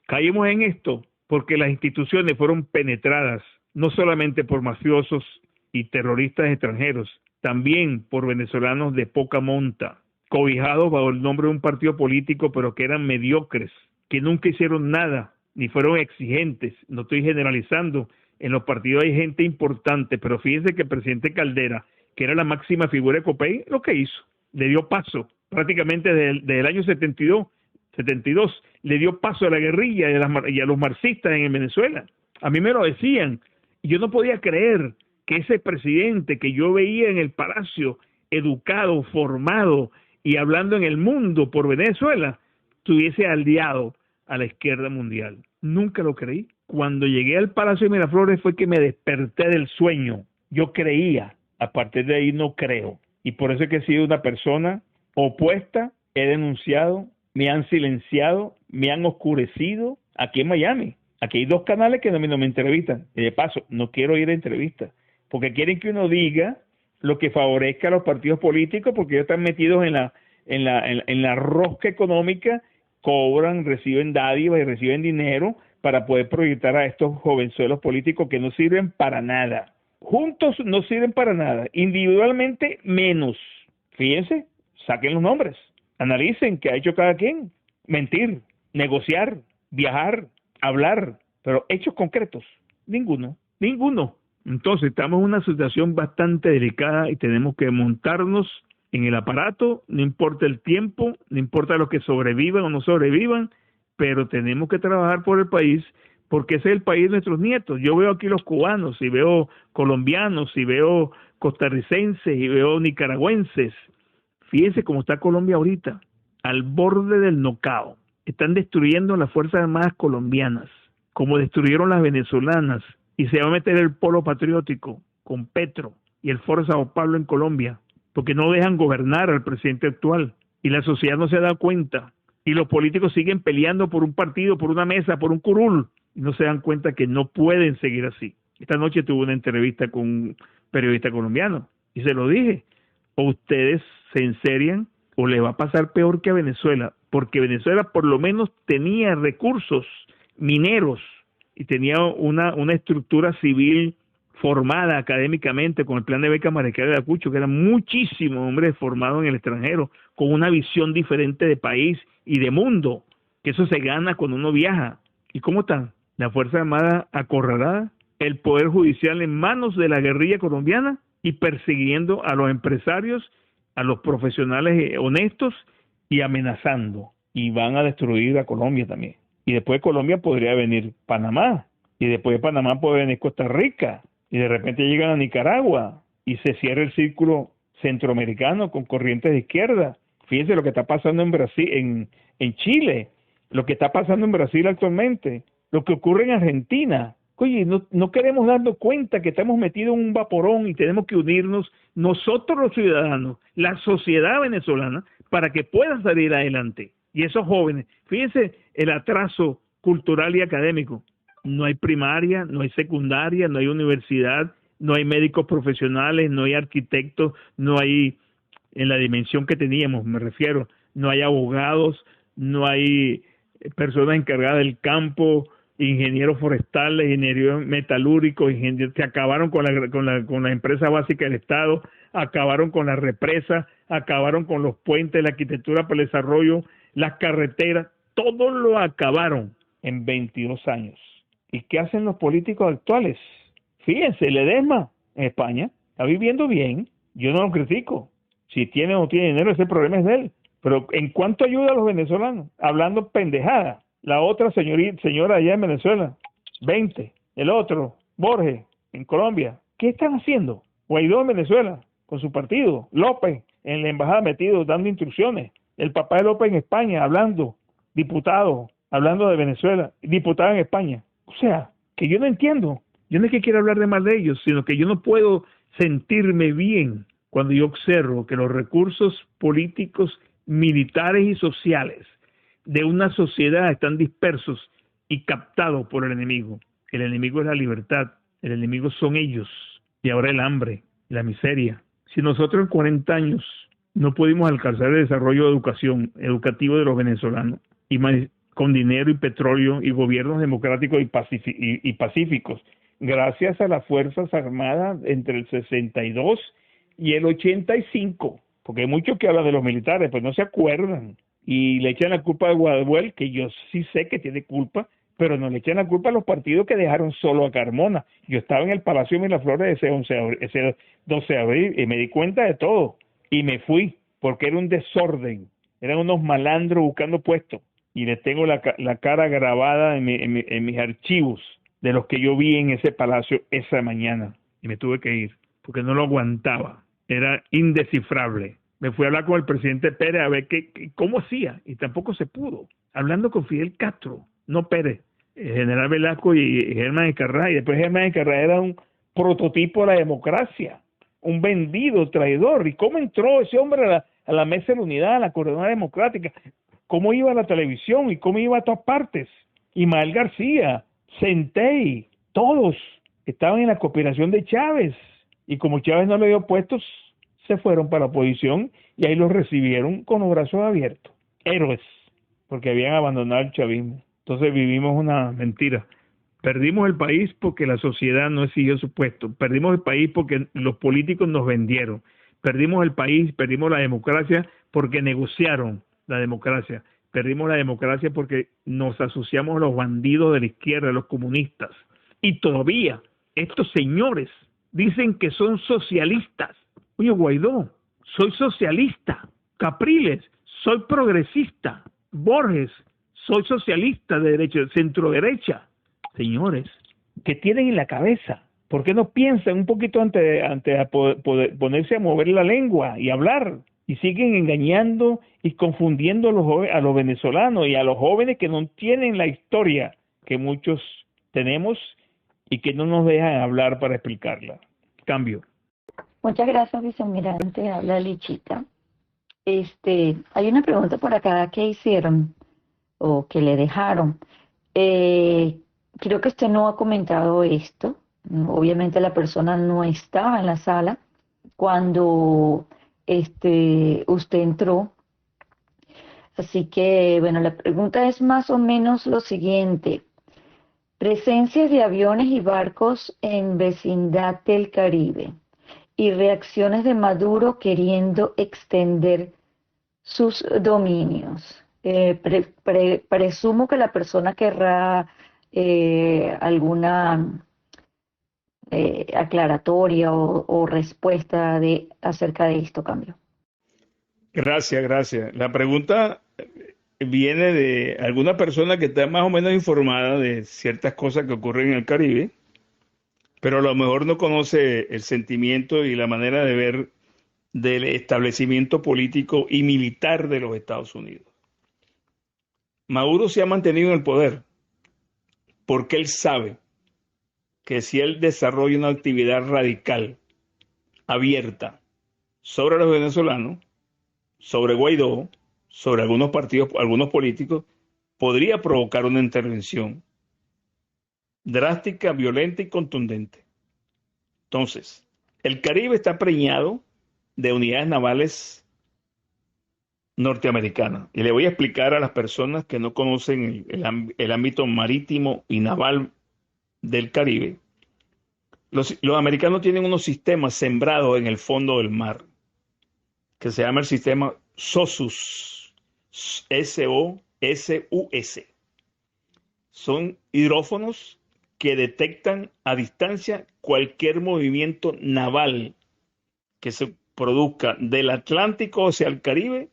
Caímos en esto porque las instituciones fueron penetradas no solamente por mafiosos y terroristas extranjeros, también por venezolanos de poca monta, cobijados bajo el nombre de un partido político, pero que eran mediocres, que nunca hicieron nada, ni fueron exigentes. No estoy generalizando, en los partidos hay gente importante, pero fíjense que el presidente Caldera, que era la máxima figura de Copey, lo que hizo, le dio paso, prácticamente desde el año 72, le dio paso a la guerrilla y a los marxistas en Venezuela. A mí me lo decían, y yo no podía creer que ese presidente que yo veía en el palacio, educado, formado y hablando en el mundo por Venezuela, estuviese aliado a la izquierda mundial. Nunca lo creí. Cuando llegué al Palacio de Miraflores fue que me desperté del sueño. Yo creía, a partir de ahí no creo. Y por eso es que he sido una persona opuesta, he denunciado, me han silenciado, me han oscurecido aquí en Miami. Aquí hay 2 canales que no me entrevistan. Y de paso, no quiero ir a entrevistas, porque quieren que uno diga lo que favorezca a los partidos políticos, porque ellos están metidos en la rosca económica, cobran, reciben dádivas y reciben dinero para poder proyectar a estos jovenzuelos políticos que no sirven para nada. Juntos no sirven para nada, individualmente menos. Fíjense, saquen los nombres, analicen qué ha hecho cada quien. Mentir, negociar, viajar, hablar, pero hechos concretos, ninguno. Entonces estamos en una situación bastante delicada y tenemos que montarnos en el aparato, no importa el tiempo, no importa los que sobrevivan o no sobrevivan, pero tenemos que trabajar por el país, porque ese es el país de nuestros nietos. Yo veo aquí los cubanos, y veo colombianos, y veo costarricenses, y veo nicaragüenses. Fíjense cómo está Colombia ahorita, al borde del nocao. Están destruyendo las Fuerzas Armadas colombianas, como destruyeron las venezolanas, y se va a meter el polo patriótico con Petro. y el Foro de Sao Paulo en Colombia, porque no dejan gobernar al presidente actual y la sociedad no se da cuenta y los políticos siguen peleando por un partido, por una mesa, por un curul y no se dan cuenta que no pueden seguir así. Esta noche tuve una entrevista con un periodista colombiano y se lo dije, o ustedes se enserian o le va a pasar peor que a Venezuela, porque Venezuela por lo menos tenía recursos mineros y tenía una estructura civil formada académicamente con el plan de beca Mariquera de Acucho, que eran muchísimos hombres formados en el extranjero, con una visión diferente de país y de mundo, que eso se gana cuando uno viaja. ¿Y cómo están? La Fuerza Armada acorralada, el Poder Judicial en manos de la guerrilla colombiana y persiguiendo a los empresarios, a los profesionales honestos y amenazando. Y van a destruir a Colombia también. Y después de Colombia podría venir Panamá, y después de Panamá puede venir Costa Rica, y de repente llegan a Nicaragua, y se cierra el círculo centroamericano con corrientes de izquierda. Fíjense lo que está pasando en Brasil, en Chile, lo que está pasando en Brasil actualmente, lo que ocurre en Argentina. Oye, no queremos darnos cuenta que estamos metidos en un vaporón y tenemos que unirnos nosotros los ciudadanos, la sociedad venezolana, para que pueda salir adelante. Y esos jóvenes, fíjense el atraso cultural y académico. No hay primaria, no hay secundaria, no hay universidad, no hay médicos profesionales, no hay arquitectos, no hay, en la dimensión que teníamos, me refiero, no hay abogados, no hay personas encargadas del campo, ingenieros forestales, ingenieros metalúrgicos, se acabaron con la empresa básica del Estado, acabaron con las represas, acabaron con los puentes, la arquitectura para el desarrollo, las carreteras, todo lo acabaron en 22 años. ¿Y qué hacen los políticos actuales? Fíjense, Ledesma en España está viviendo bien, yo no lo critico. Si tiene o no tiene dinero, ese problema es de él. Pero ¿en cuánto ayuda a los venezolanos? Hablando pendejada. La otra señora allá en Venezuela, 20. El otro, Borges, en Colombia. ¿Qué están haciendo? Guaidó en Venezuela, con su partido. López, en la embajada metido, dando instrucciones. El papá de López en España, hablando. Diputado, hablando de Venezuela. Diputado en España. O sea, que yo no entiendo. Yo no es que quiera hablar de mal de ellos, sino que yo no puedo sentirme bien cuando yo observo que los recursos políticos, militares y sociales de una sociedad están dispersos y captados por el enemigo. El enemigo es la libertad, el enemigo son ellos, y ahora el hambre, la miseria. Si nosotros en 40 años no pudimos alcanzar el desarrollo educativo de los venezolanos, y con dinero y petróleo y gobiernos democráticos y pacíficos, gracias a las Fuerzas Armadas entre el 62 y el 85, porque hay muchos que hablan de los militares, pues no se acuerdan, y le echan la culpa a Guaduel, que yo sí sé que tiene culpa, pero no le echan la culpa a los partidos que dejaron solo a Carmona. Yo estaba en el Palacio de Miraflores ese 12 de abril y me di cuenta de todo, y me fui, porque era un desorden, eran unos malandros buscando puestos, y les tengo la cara grabada en mis archivos de los que yo vi en ese palacio esa mañana, y me tuve que ir, porque no lo aguantaba, era indescifrable. Me fui a hablar con el presidente Pérez a ver cómo hacía, y tampoco se pudo. Hablando con Fidel Castro, no Pérez, el general Velasco y Germán Escarrá, y después Germán Escarrá era un prototipo de la democracia, un vendido, traidor. ¿Y cómo entró ese hombre a la mesa de la unidad, a la coordenada democrática? ¿Cómo iba a la televisión y cómo iba a todas partes? Ismael García, Centey, todos estaban en la cooperación de Chávez, y como Chávez no le dio puestos, se fueron para la oposición y ahí los recibieron con los brazos abiertos. Héroes, porque habían abandonado el chavismo. Entonces vivimos una mentira. Perdimos el país porque la sociedad no siguió su puesto. Perdimos el país porque los políticos nos vendieron. Perdimos el país, perdimos la democracia porque negociaron la democracia. Perdimos la democracia porque nos asociamos a los bandidos de la izquierda, a los comunistas. Y todavía estos señores dicen que son socialistas. Oye, Guaidó, soy socialista. Capriles, soy progresista. Borges, soy socialista de derecha, centro derecha. Señores, ¿qué tienen en la cabeza? ¿Por qué no piensan un poquito antes de ponerse a mover la lengua y hablar? Y siguen engañando y confundiendo a los venezolanos y a los jóvenes que no tienen la historia que muchos tenemos y que no nos dejan hablar para explicarla. Cambio. Muchas gracias, vicealmirante. Habla Lichita. Hay una pregunta por acá que hicieron o que le dejaron. Creo que usted no ha comentado esto. Obviamente la persona no estaba en la sala cuando usted entró. Así que, bueno, la pregunta es más o menos lo siguiente. Presencia de aviones y barcos en vecindad del Caribe y reacciones de Maduro queriendo extender sus dominios. Presumo que la persona querrá alguna aclaratoria o respuesta acerca de esto, Cambio. Gracias, gracias. La pregunta viene de alguna persona que está más o menos informada de ciertas cosas que ocurren en el Caribe, pero a lo mejor no conoce el sentimiento y la manera de ver del establecimiento político y militar de los Estados Unidos. Maduro se ha mantenido en el poder porque él sabe que si él desarrolla una actividad radical, abierta, sobre los venezolanos, sobre Guaidó, sobre algunos partidos, algunos políticos, podría provocar una intervención drástica, violenta y contundente. Entonces, el Caribe está preñado de unidades navales norteamericanas. Y le voy a explicar a las personas que no conocen el ámbito marítimo y naval del Caribe. Los americanos tienen unos sistemas sembrados en el fondo del mar, que se llama el sistema SOSUS, SOSUS. Son hidrófonos que detectan a distancia cualquier movimiento naval que se produzca del Atlántico hacia el Caribe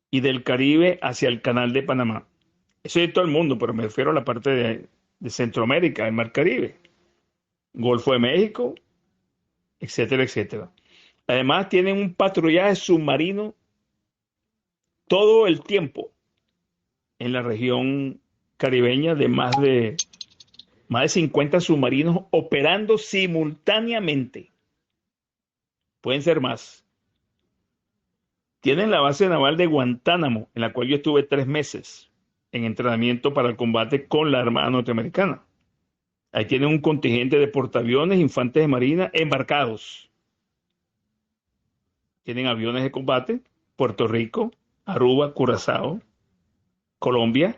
y del Caribe hacia el Canal de Panamá. Eso es de todo el mundo, pero me refiero a la parte de Centroamérica, el Mar Caribe, Golfo de México, etcétera, etcétera. Además, tienen un patrullaje submarino todo el tiempo en la región caribeña de más de 50 submarinos operando simultáneamente. Pueden ser más. Tienen la base naval de Guantánamo, en la cual yo estuve 3 meses en entrenamiento para el combate con la Armada Norteamericana. Ahí tienen un contingente de portaaviones, infantes de marina embarcados. Tienen aviones de combate, Puerto Rico, Aruba, Curazao, Colombia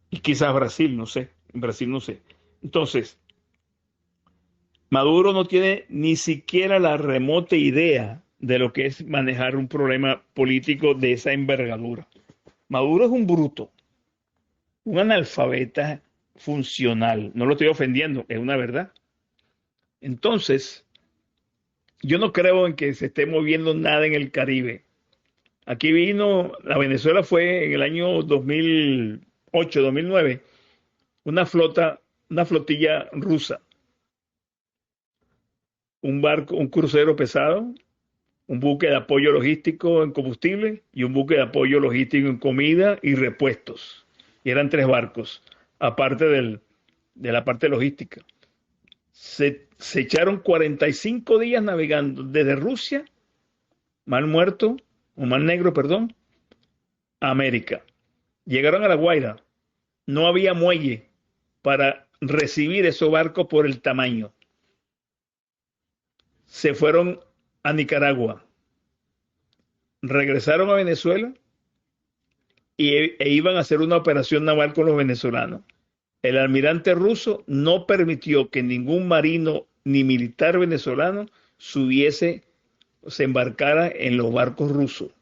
y quizás Brasil, no sé. En Brasil no sé. Entonces, Maduro no tiene ni siquiera la remota idea de lo que es manejar un problema político de esa envergadura. Maduro es un bruto, un analfabeta funcional. No lo estoy ofendiendo, es una verdad. Entonces, yo no creo en que se esté moviendo nada en el Caribe. Aquí vino, la Venezuela fue en el año 2008, 2009, una flotilla rusa, un barco, un crucero pesado, un buque de apoyo logístico en combustible y un buque de apoyo logístico en comida y repuestos. Y eran 3 barcos, aparte de la parte logística. Se echaron 45 días navegando desde Rusia, Mar Muerto, o Mar Negro, perdón, a América. Llegaron a La Guaira. No había muelle para recibir esos barcos por el tamaño. Se fueron a Nicaragua, regresaron a Venezuela e iban a hacer una operación naval con los venezolanos. El almirante ruso no permitió que ningún marino ni militar venezolano se embarcara en los barcos rusos.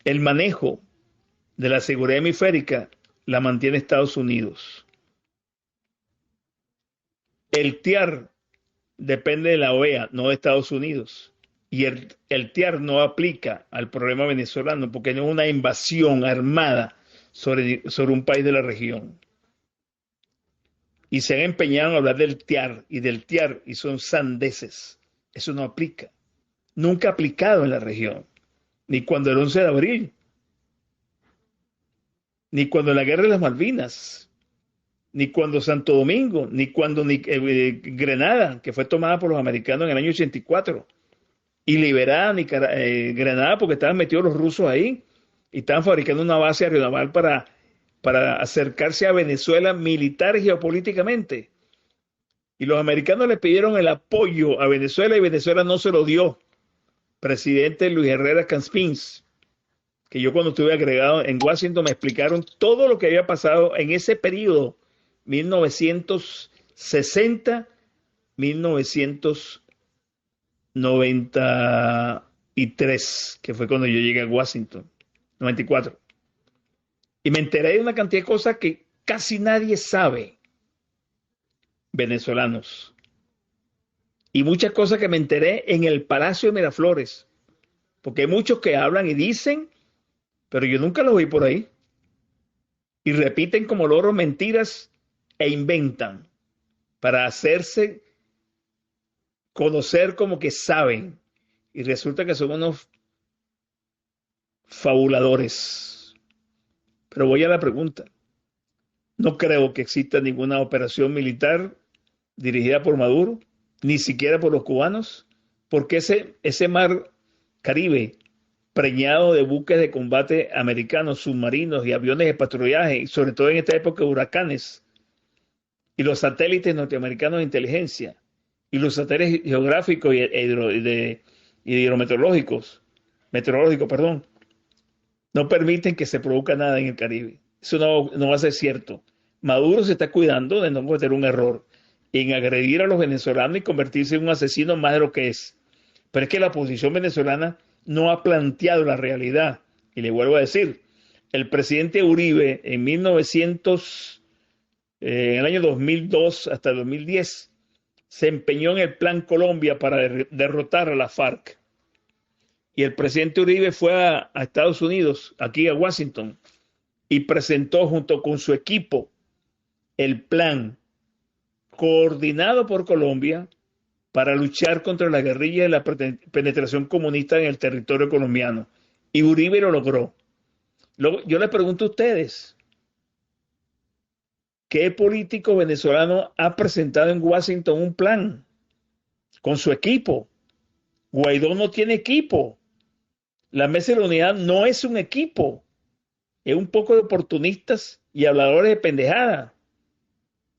El manejo de la seguridad hemisférica la mantiene Estados Unidos. El TIAR depende de la OEA, no de Estados Unidos. Y el TIAR no aplica al problema venezolano porque no es una invasión armada sobre un país de la región. Y se han empeñado en hablar del TIAR y son sandeces. Eso no aplica. Nunca ha aplicado en la región. Ni cuando el 11 de abril. Ni cuando la guerra de las Malvinas. ni cuando Santo Domingo, ni cuando Grenada, que fue tomada por los americanos en el año 84, y liberada Grenada porque estaban metidos los rusos ahí y estaban fabricando una base aeronaval para acercarse a Venezuela militar y geopolíticamente. Y los americanos le pidieron el apoyo a Venezuela y Venezuela no se lo dio. Presidente Luis Herrera Campins, que yo cuando estuve agregado en Washington me explicaron todo lo que había pasado en ese periodo, 1960, 1993, que fue cuando yo llegué a Washington, 94. Y me enteré de una cantidad de cosas que casi nadie sabe, venezolanos. Y muchas cosas que me enteré en el Palacio de Miraflores, porque hay muchos que hablan y dicen, pero yo nunca los vi por ahí. Y repiten como loros mentiras e inventan para hacerse conocer como que saben. Y resulta que son unos fabuladores. Pero voy a la pregunta. No creo que exista ninguna operación militar dirigida por Maduro, ni siquiera por los cubanos, porque ese mar Caribe, preñado de buques de combate americanos, submarinos y aviones de patrullaje, y sobre todo en esta época de huracanes, y los satélites norteamericanos de inteligencia, y los satélites geográficos y hidrometeorológicos, no permiten que se produzca nada en el Caribe. Eso no va a ser cierto. Maduro se está cuidando de no cometer un error en agredir a los venezolanos y convertirse en un asesino más de lo que es. Pero es que la oposición venezolana no ha planteado la realidad. Y le vuelvo a decir, el presidente Uribe en el año 2002 hasta 2010 se empeñó en el Plan Colombia para derrotar a la FARC. Y el presidente Uribe fue a Estados Unidos, aquí a Washington, y presentó junto con su equipo el plan coordinado por Colombia para luchar contra la guerrilla y la penetración comunista en el territorio colombiano. Y Uribe lo logró. Yo les pregunto a ustedes, ¿qué político venezolano ha presentado en Washington un plan con su equipo? Guaidó no tiene equipo. La Mesa de la Unidad no es un equipo. Es un poco de oportunistas y habladores de pendejada,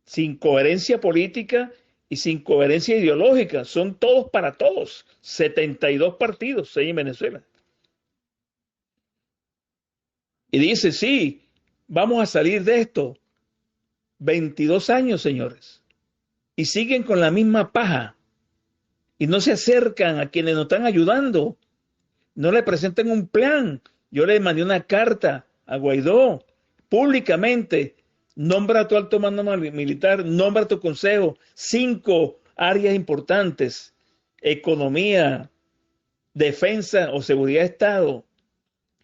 sin coherencia política y sin coherencia ideológica. Son todos para todos. 72 partidos hay en Venezuela. Y dice, sí, vamos a salir de esto. 22 años, señores. Y siguen con la misma paja. Y no se acercan a quienes nos están ayudando. No le presentan un plan. Yo le mandé una carta a Guaidó públicamente. Nombra a tu alto mando militar, nombra a tu consejo. 5 áreas importantes: economía, defensa o seguridad de Estado,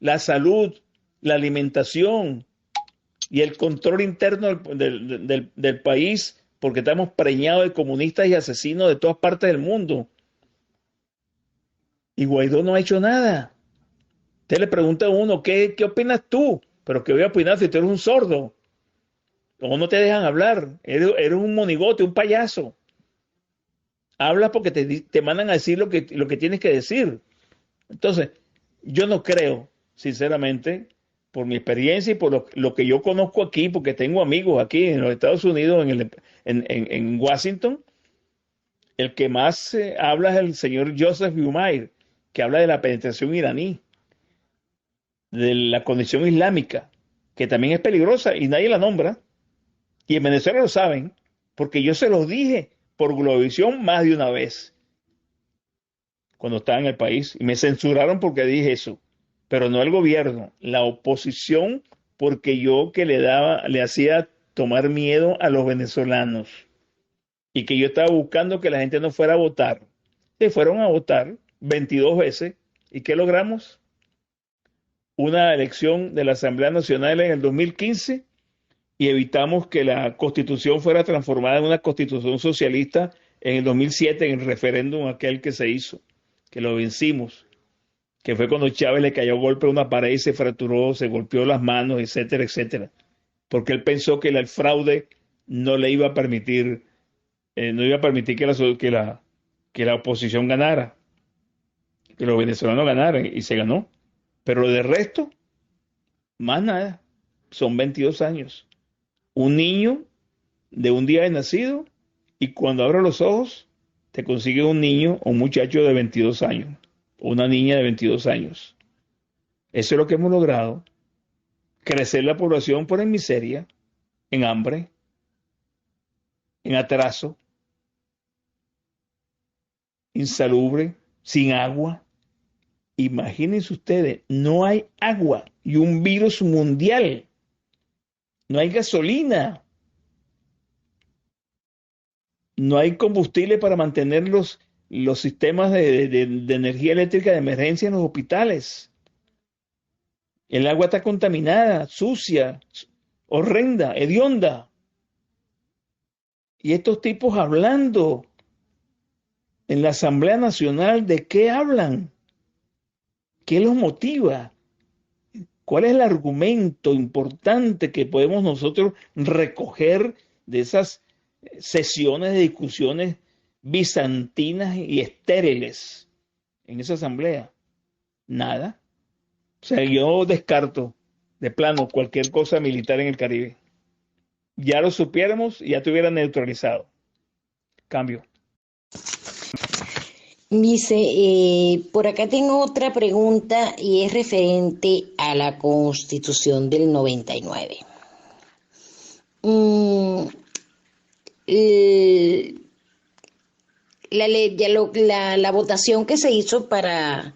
la salud, la alimentación y el control interno del país, porque estamos preñados de comunistas y asesinos de todas partes del mundo. Y Guaidó no ha hecho nada. Usted le pregunta a uno, ¿qué opinas tú? Pero ¿qué voy a opinar si tú eres un sordo? O no te dejan hablar. Eres un monigote, un payaso. Habla porque te mandan a decir lo que tienes que decir. Entonces, yo no creo, sinceramente, por mi experiencia y por lo que yo conozco aquí, porque tengo amigos aquí en los Estados Unidos, en Washington, el que más habla es el señor Joseph Umair, que habla de la penetración iraní, de la condición islámica, que también es peligrosa y nadie la nombra. Y en Venezuela lo saben, porque yo se los dije por Globovisión más de una vez cuando estaba en el país y me censuraron porque dije eso, pero no el gobierno, la oposición, porque yo que le hacía tomar miedo a los venezolanos y que yo estaba buscando que la gente no fuera a votar. Se fueron a votar 22 veces. ¿Y qué logramos? Una elección de la Asamblea Nacional en el 2015 y evitamos que la Constitución fuera transformada en una Constitución socialista en el 2007 en el referéndum aquel que se hizo, que lo vencimos, que fue cuando Chávez le cayó golpe a una pared y se fracturó, se golpeó las manos, etcétera, etcétera, porque él pensó que el fraude no le iba a permitir, no iba a permitir que la oposición ganara, que los venezolanos ganaran, y se ganó. Pero de resto, más nada. Son 22 años. Un niño de un día de nacido, y cuando abres los ojos, te consigue un niño o un muchacho de 22 años, o una niña de 22 años. Eso es lo que hemos logrado. Crecer la población por en miseria, en hambre, en atraso, insalubre, sin agua. Imagínense ustedes, no hay agua y un virus mundial. No hay gasolina. No hay combustible para mantener los sistemas de energía eléctrica de emergencia en los hospitales. El agua está contaminada, sucia, horrenda, hedionda. Y estos tipos hablando en la Asamblea Nacional, ¿de qué hablan? ¿Qué los motiva? ¿Cuál es el argumento importante que podemos nosotros recoger de esas sesiones de discusiones bizantinas y estériles en esa asamblea? Nada. O sea, yo descarto de plano cualquier cosa militar en el Caribe. Ya lo supiéramos, ya te hubieran neutralizado. Cambio. Dice, por acá tengo otra pregunta y es referente a la Constitución del 99. La votación que se hizo para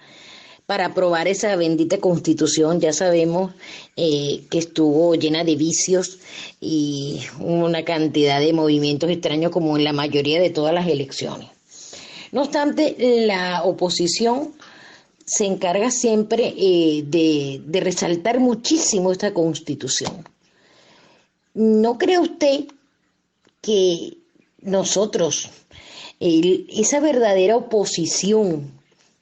aprobar esa bendita Constitución, ya sabemos que estuvo llena de vicios y una cantidad de movimientos extraños como en la mayoría de todas las elecciones. No obstante, la oposición se encarga siempre de resaltar muchísimo esta Constitución. ¿No cree usted que nosotros, esa verdadera oposición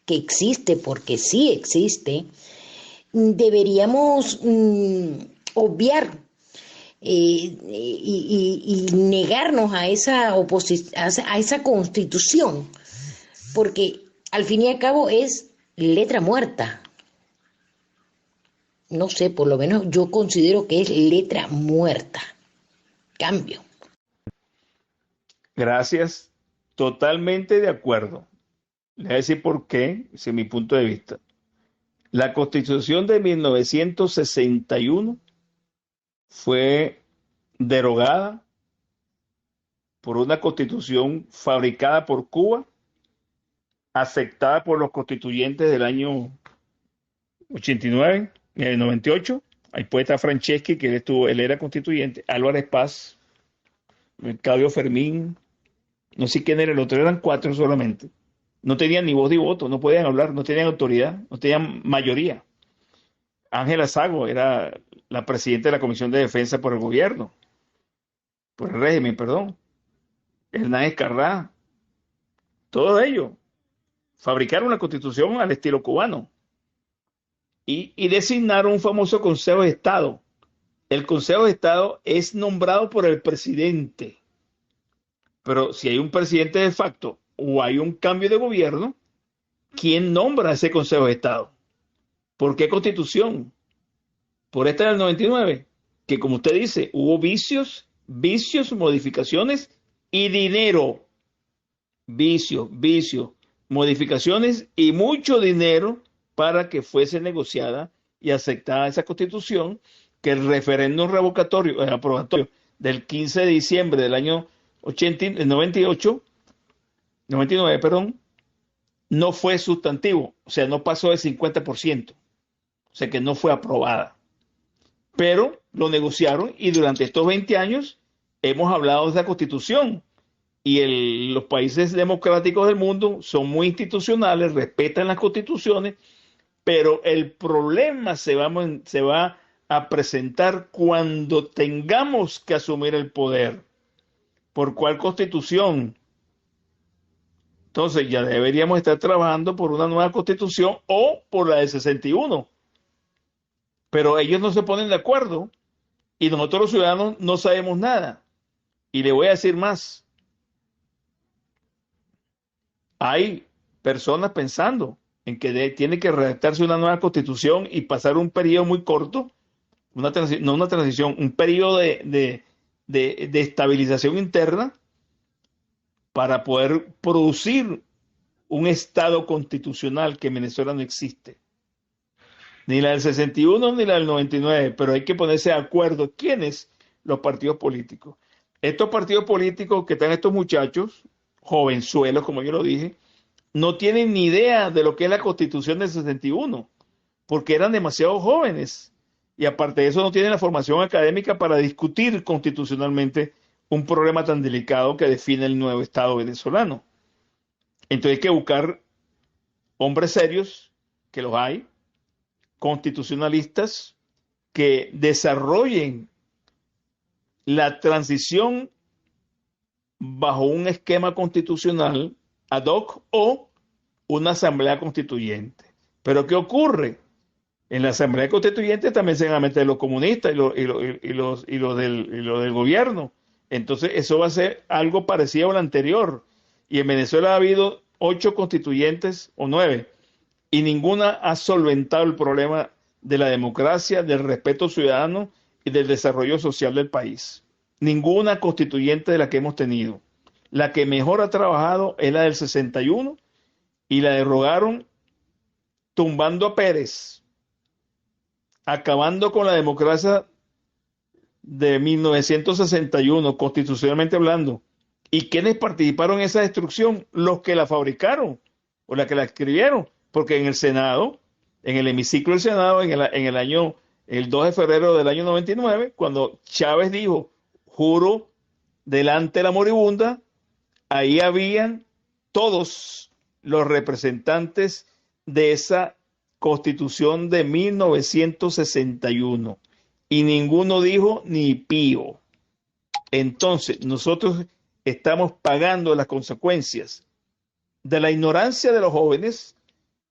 que existe, porque sí existe, deberíamos obviar y negarnos a esa Constitución? Porque al fin y al cabo es letra muerta. No sé, por lo menos yo considero que es letra muerta. Cambio. Gracias. Totalmente de acuerdo. Le voy a decir por qué, desde mi punto de vista. La Constitución de 1961 fue derogada por una Constitución fabricada por Cuba, aceptada por los constituyentes del año 89, 98. Ahí puede estar Franceschi, que él era constituyente, Álvarez Paz, Claudio Fermín, no sé quién era el otro, eran 4 solamente. No tenían ni voz ni voto, no podían hablar, no tenían autoridad, no tenían mayoría. Ángela Zago era la presidenta de la Comisión de Defensa por el gobierno, por el régimen, perdón. Hernández Carrá, todo ello. Fabricaron la Constitución al estilo cubano y designaron un famoso Consejo de Estado. El Consejo de Estado es nombrado por el presidente, pero si hay un presidente de facto o hay un cambio de gobierno, ¿quién nombra ese Consejo de Estado? ¿Por qué Constitución? Por esta del 99, que como usted dice, hubo vicios, modificaciones y dinero. Vicios, modificaciones y mucho dinero para que fuese negociada y aceptada esa Constitución, que el referéndum revocatorio, aprobatorio del 15 de diciembre del año 99, perdón, no fue sustantivo, o sea, no pasó del 50%, o sea que no fue aprobada. Pero lo negociaron y durante estos 20 años hemos hablado de esa Constitución. Y los países democráticos del mundo son muy institucionales, respetan las constituciones, pero el problema se va a presentar cuando tengamos que asumir el poder. ¿Por cuál constitución? Entonces ya deberíamos estar trabajando por una nueva constitución o por la de 61. Pero ellos no se ponen de acuerdo y nosotros los ciudadanos no sabemos nada. Y le voy a decir más, hay personas pensando en que tiene que redactarse una nueva constitución y pasar un periodo muy corto, no una transición, un periodo de estabilización interna para poder producir un Estado constitucional que en Venezuela no existe. Ni la del 61 ni la del 99, pero hay que ponerse de acuerdo quiénes los partidos políticos. Estos partidos políticos que están estos muchachos, jovenzuelos, como yo lo dije, no tienen ni idea de lo que es la Constitución del 61, porque eran demasiado jóvenes. Y aparte de eso, no tienen la formación académica para discutir constitucionalmente un problema tan delicado que define el nuevo Estado venezolano. Entonces hay que buscar hombres serios, que los hay, constitucionalistas, que desarrollen la transición bajo un esquema constitucional ad hoc o una asamblea constituyente. Pero ¿qué ocurre? En la asamblea constituyente también se van a meter los comunistas y los del gobierno. Entonces eso va a ser algo parecido a lo anterior. Y en Venezuela ha habido 8 constituyentes o 9 y ninguna ha solventado el problema de la democracia, del respeto ciudadano y del desarrollo social del país. Ninguna constituyente de la que hemos tenido. La que mejor ha trabajado es la del 61 y la derogaron tumbando a Pérez, acabando con la democracia de 1961, constitucionalmente hablando. ¿Y quiénes participaron en esa destrucción? Los que la fabricaron o la que la escribieron, porque en el Senado, en el hemiciclo del Senado, el 2 de febrero del año 99, cuando Chávez dijo, juro delante de la moribunda, ahí habían todos los representantes de esa Constitución de 1961 y ninguno dijo ni pío. Entonces, nosotros estamos pagando las consecuencias de la ignorancia de los jóvenes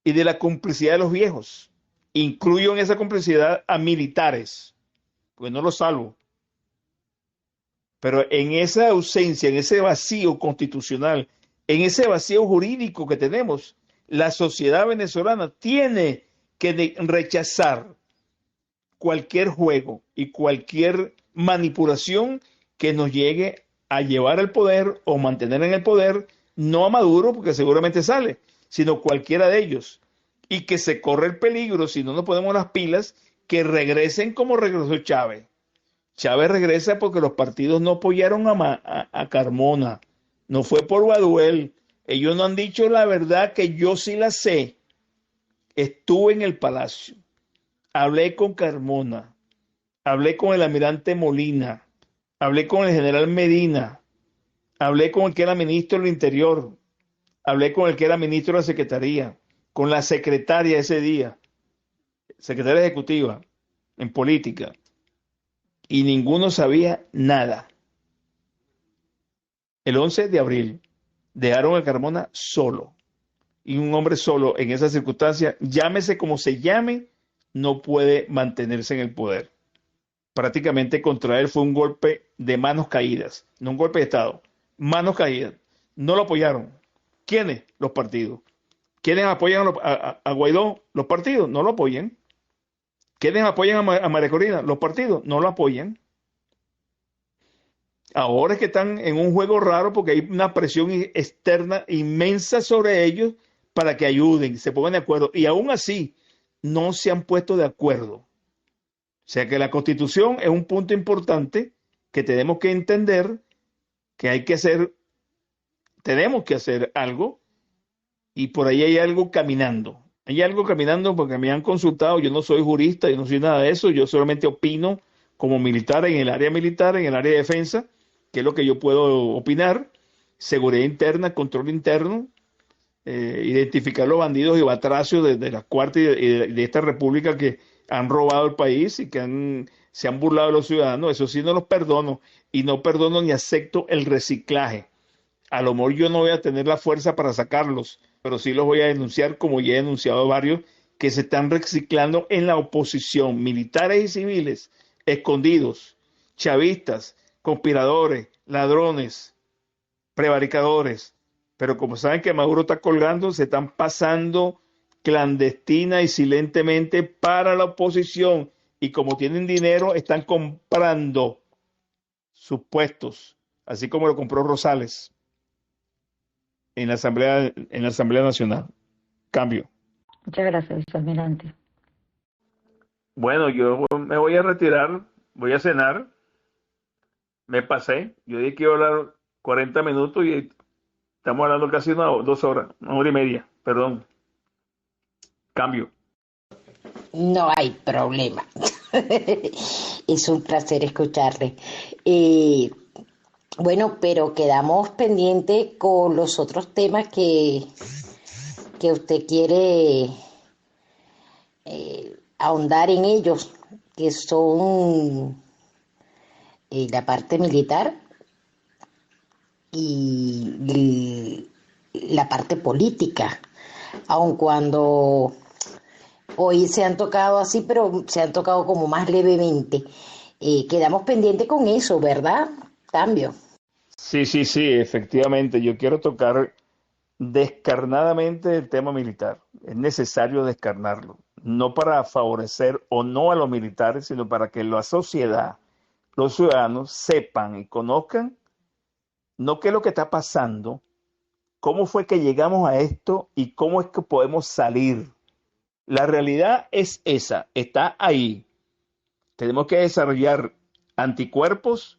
y de la complicidad de los viejos. Incluyo en esa complicidad a militares, pues no los salvo. Pero en esa ausencia, en ese vacío constitucional, en ese vacío jurídico que tenemos, la sociedad venezolana tiene que rechazar cualquier juego y cualquier manipulación que nos llegue a llevar al poder o mantener en el poder, no a Maduro, porque seguramente sale, sino cualquiera de ellos. Y que se corre el peligro, si no nos ponemos las pilas, que regresen como regresó Chávez. Chávez regresa porque los partidos no apoyaron a Carmona. No fue por Baduel. Ellos no han dicho la verdad, que yo sí la sé. Estuve en el palacio. Hablé con Carmona. Hablé con el almirante Molina. Hablé con el general Medina. Hablé con el que era ministro del Interior. Hablé con el que era ministro de la Secretaría. Con la secretaria ese día. Secretaria ejecutiva en política. Y ninguno sabía nada. El 11 de abril dejaron a Carmona solo. Y un hombre solo en esa circunstancia, llámese como se llame, no puede mantenerse en el poder. Prácticamente contra él fue un golpe de manos caídas, no un golpe de Estado, manos caídas. No lo apoyaron. ¿Quiénes? Los partidos. ¿Quiénes apoyan a Guaidó? Los partidos. No lo apoyan. ¿Quiénes apoyan a María Corina? Los partidos. No lo apoyan. Ahora es que están en un juego raro porque hay una presión externa inmensa sobre ellos para que ayuden, se pongan de acuerdo. Y aún así, no se han puesto de acuerdo. O sea que la Constitución es un punto importante que tenemos que entender que hay que hacer, tenemos que hacer algo y por ahí hay algo caminando. Hay algo caminando porque me han consultado, yo no soy jurista, yo no soy nada de eso, yo solamente opino como militar, en el área de defensa, que es lo que yo puedo opinar, seguridad interna, control interno, identificar los bandidos y batracios de la cuarta y de esta república que han robado el país y que se han burlado de los ciudadanos. Eso sí no los perdono y no perdono ni acepto el reciclaje. A lo mejor yo no voy a tener la fuerza para sacarlos, pero sí los voy a denunciar, como ya he denunciado varios que se están reciclando en la oposición, militares y civiles, escondidos, chavistas, conspiradores, ladrones, prevaricadores. Pero como saben que Maduro está colgando, se están pasando clandestina y silentemente para la oposición. Y como tienen dinero, están comprando sus puestos, así como lo compró Rosales en la Asamblea Nacional. Cambio. Muchas gracias, vicealmirante. Bueno, yo me voy a retirar, voy a cenar. Me pasé. Yo dije que iba a hablar 40 minutos y estamos hablando casi 2 horas, 1 hora y media. Perdón. Cambio. No hay problema. Es un placer escucharle. Eh, bueno, pero quedamos pendientes con los otros temas que usted quiere ahondar en ellos, que son la parte militar y la parte política, aun cuando hoy se han tocado así, pero se han tocado como más levemente. Quedamos pendientes con eso, ¿verdad? Cambio. Sí, sí, sí, efectivamente. Yo quiero tocar descarnadamente el tema militar. Es necesario descarnarlo, no para favorecer o no a los militares, sino para que la sociedad, los ciudadanos sepan y conozcan no qué es lo que está pasando, cómo fue que llegamos a esto y cómo es que podemos salir. La realidad es esa, está ahí. Tenemos que desarrollar anticuerpos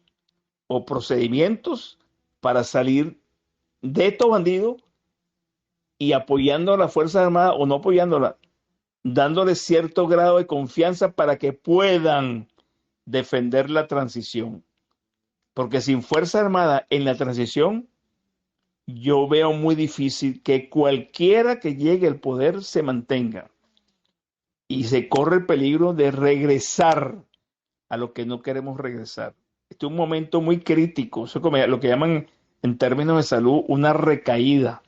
o procedimientos para salir de estos bandidos y apoyando a las Fuerzas Armadas o no apoyándolas, dándoles cierto grado de confianza para que puedan defender la transición. Porque sin Fuerza Armada en la transición, yo veo muy difícil que cualquiera que llegue al poder se mantenga. Y se corre el peligro de regresar a lo que no queremos regresar. Este es un momento muy crítico, eso es como lo que llaman en términos de salud una recaída.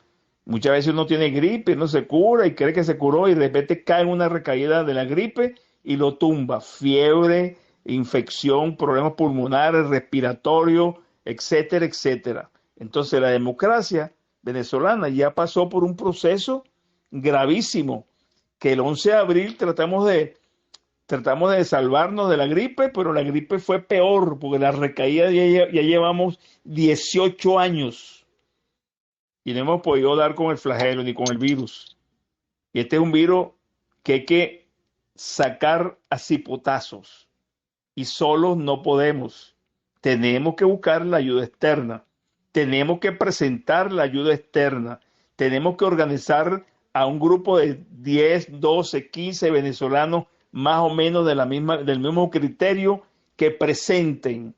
Muchas veces uno tiene gripe, no se cura y cree que se curó y de repente cae en una recaída de la gripe y lo tumba. Fiebre, infección, problemas pulmonares, respiratorios, etcétera, etcétera. Entonces la democracia venezolana ya pasó por un proceso gravísimo que el 11 de abril tratamos de salvarnos de la gripe, pero la gripe fue peor, porque la recaída ya llevamos 18 años y no hemos podido dar con el flagelo ni con el virus. Y este es un virus que hay que sacar a cipotazos y solos no podemos. Tenemos que buscar la ayuda externa, tenemos que presentar la ayuda externa, tenemos que organizar a un grupo de 10, 12, 15 venezolanos más o menos del mismo criterio que presenten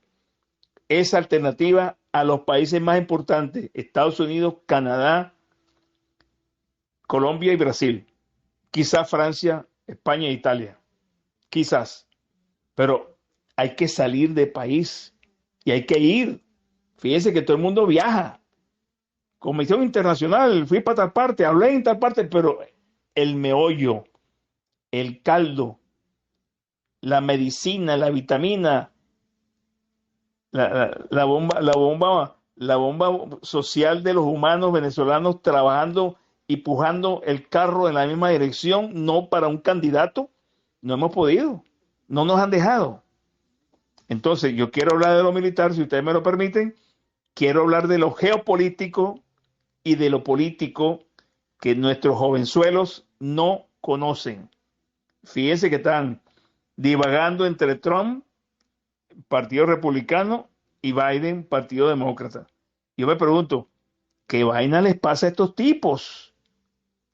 esa alternativa a los países más importantes, Estados Unidos, Canadá, Colombia y Brasil. Quizás Francia, España e Italia. Quizás. Pero hay que salir del país y hay que ir. Fíjense que todo el mundo viaja. Comisión Internacional, fui para tal parte, hablé en tal parte, pero el meollo, el caldo, la medicina, la vitamina, la bomba social de los humanos venezolanos trabajando y pujando el carro en la misma dirección, no para un candidato, no hemos podido, no nos han dejado. Entonces, yo quiero hablar de lo militar, si ustedes me lo permiten, quiero hablar de lo geopolítico y de lo político que nuestros jovenzuelos no conocen. Fíjense que están divagando entre Trump, Partido Republicano, y Biden, Partido Demócrata. Yo me pregunto, ¿qué vaina les pasa a estos tipos?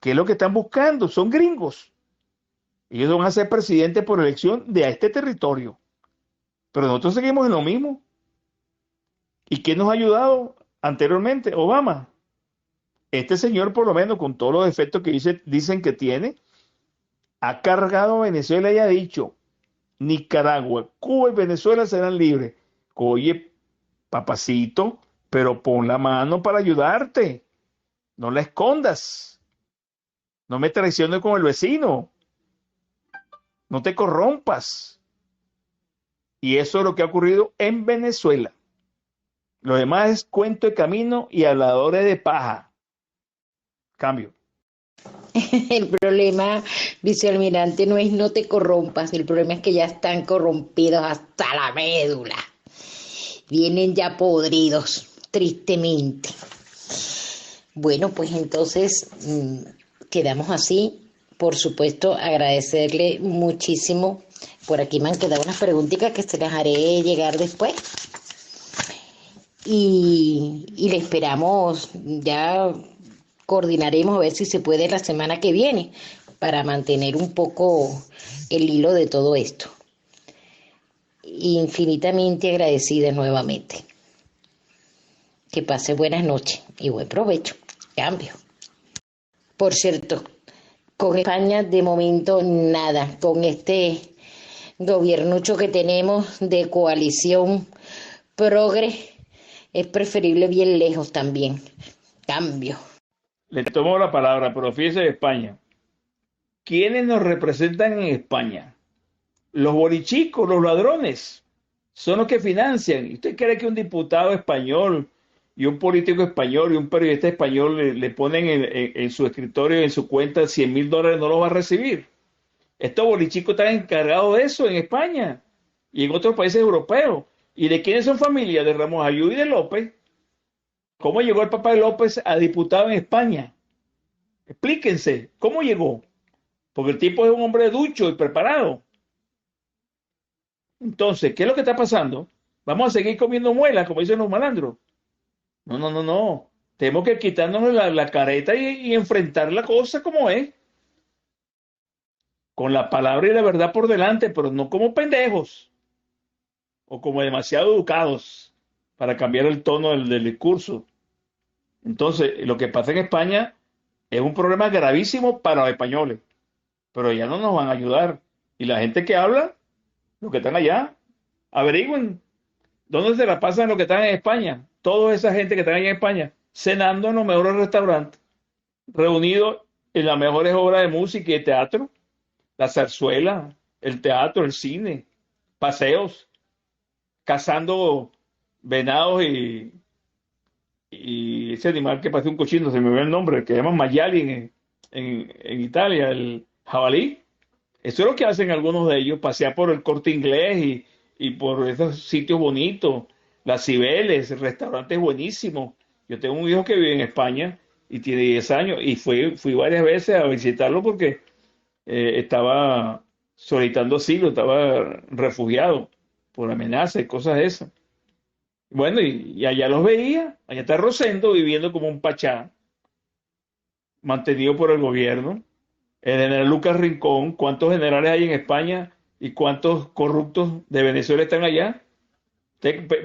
¿Qué es lo que están buscando? Son gringos. Ellos van a ser presidentes por elección de este territorio. Pero nosotros seguimos en lo mismo. ¿Y quién nos ha ayudado anteriormente? Obama. Este señor, por lo menos, con todos los defectos que dicen que tiene, ha cargado a Venezuela y ha dicho, Nicaragua, Cuba y Venezuela serán libres. Oye, papacito, pero pon la mano para ayudarte. No la escondas. No me traiciones con el vecino. No te corrompas. Y eso es lo que ha ocurrido en Venezuela. Lo demás es cuento de camino y habladores de paja. Cambio. El problema, vicealmirante, no es no te corrompas, el problema es que ya están corrompidos hasta la médula. Vienen ya podridos, tristemente. Bueno, pues entonces quedamos así. Por supuesto, agradecerle muchísimo. Por aquí me han quedado unas preguntitas que se las haré llegar después. Y le esperamos, ya coordinaremos a ver si se puede la semana que viene para mantener un poco el hilo de todo esto. Infinitamente agradecida nuevamente. Que pase buenas noches y buen provecho. Cambio. Por cierto, con España de momento nada. Con este gobiernucho que tenemos de coalición progre, es preferible bien lejos también. Cambio. Le tomo la palabra, pero fíjese de España. ¿Quiénes nos representan en España? Los bolichicos, los ladrones, son los que financian. ¿Y usted cree que un diputado español y un político español y un periodista español le ponen en su escritorio, en su cuenta, $100,000 no los va a recibir? Estos bolichicos están encargados de eso en España y en otros países europeos. ¿Y de quiénes son familia? De Ramos Ayú y de López. ¿Cómo llegó el papá de López a diputado en España? Explíquense, ¿cómo llegó? Porque el tipo es un hombre ducho y preparado. Entonces, ¿qué es lo que está pasando? ¿Vamos a seguir comiendo muelas, como dicen los malandros? No, no, no, no. Tenemos que quitarnos la careta y enfrentar la cosa como es. Con la palabra y la verdad por delante, pero no como pendejos o como demasiado educados para cambiar el tono del discurso. Entonces, lo que pasa en España es un problema gravísimo para los españoles, pero ya no nos van a ayudar. Y la gente que habla, los que están allá, averigüen dónde se la pasan los que están en España. Toda esa gente que está allá en España, cenando en los mejores restaurantes, reunidos en las mejores obras de música y de teatro, la zarzuela, el teatro, el cine, paseos, cazando venados y ese animal que parece un cochino, se me ve el nombre, que llaman maiali en Italia, el jabalí. Eso es lo que hacen algunos de ellos, pasear por el Corte Inglés y por esos sitios bonitos, las Cibeles, restaurantes buenísimos. Yo tengo un hijo que vive en España y tiene 10 años y fui varias veces a visitarlo porque estaba solicitando asilo, estaba refugiado por amenazas y cosas de esas. Bueno, y allá los veía, allá está Rosendo viviendo como un pachá, mantenido por el gobierno. El general Lucas Rincón, ¿cuántos generales hay en España y cuántos corruptos de Venezuela están allá?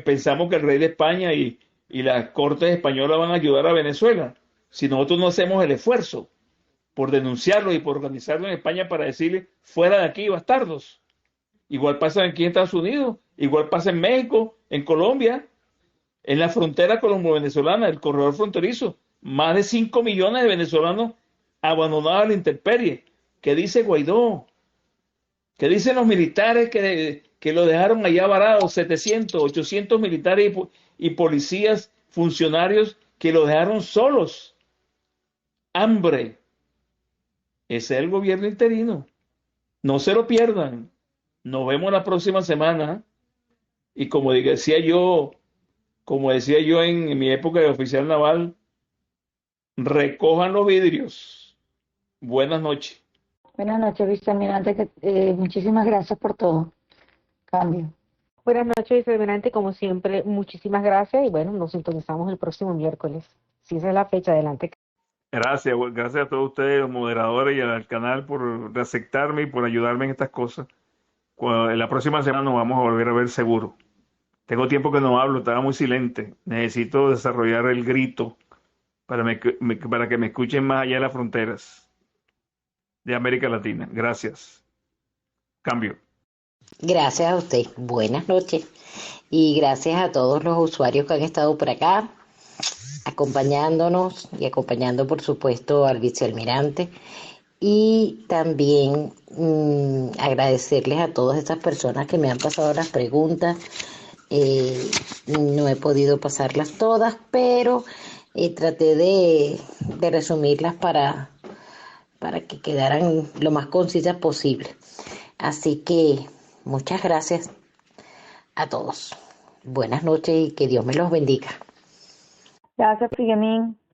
Pensamos que el rey de España y las cortes españolas van a ayudar a Venezuela. Si nosotros no hacemos el esfuerzo por denunciarlo y por organizarlo en España para decirle fuera de aquí, bastardos. Igual pasa aquí en Estados Unidos, igual pasa en México, en Colombia, en la frontera colombo-venezolana, el corredor fronterizo. Más de 5 millones de venezolanos abandonados a la intemperie. ¿Qué dice Guaidó? ¿Qué dicen los militares que lo dejaron allá varado? 700, 800 militares y policías, funcionarios que lo dejaron solos. Hambre. Ese es el gobierno interino. No se lo pierdan. Nos vemos la próxima semana. Y como decía yo en mi época de oficial naval, recojan los vidrios. Buenas noches. Buenas noches, vicealmirante. Muchísimas gracias por todo. Cambio. Buenas noches, vicealmirante. Como siempre, muchísimas gracias y bueno, nos sintonizamos el próximo miércoles. Si esa es la fecha, adelante. Gracias a todos ustedes, los moderadores y al canal por aceptarme y por ayudarme en estas cosas. En la próxima semana nos vamos a volver a ver seguro. Tengo tiempo que no hablo, estaba muy silente. Necesito desarrollar el grito para que me escuchen más allá de las fronteras de América Latina. Gracias. Cambio. Gracias a usted. Buenas noches. Y gracias a todos los usuarios que han estado por acá, acompañándonos y acompañando, por supuesto, al vicealmirante. Y también agradecerles a todas esas personas que me han pasado las preguntas No he podido pasarlas todas, pero traté de resumirlas para que quedaran lo más concisas posible. Así que muchas gracias a todos. Buenas noches y que Dios me los bendiga. Gracias, Frigemín.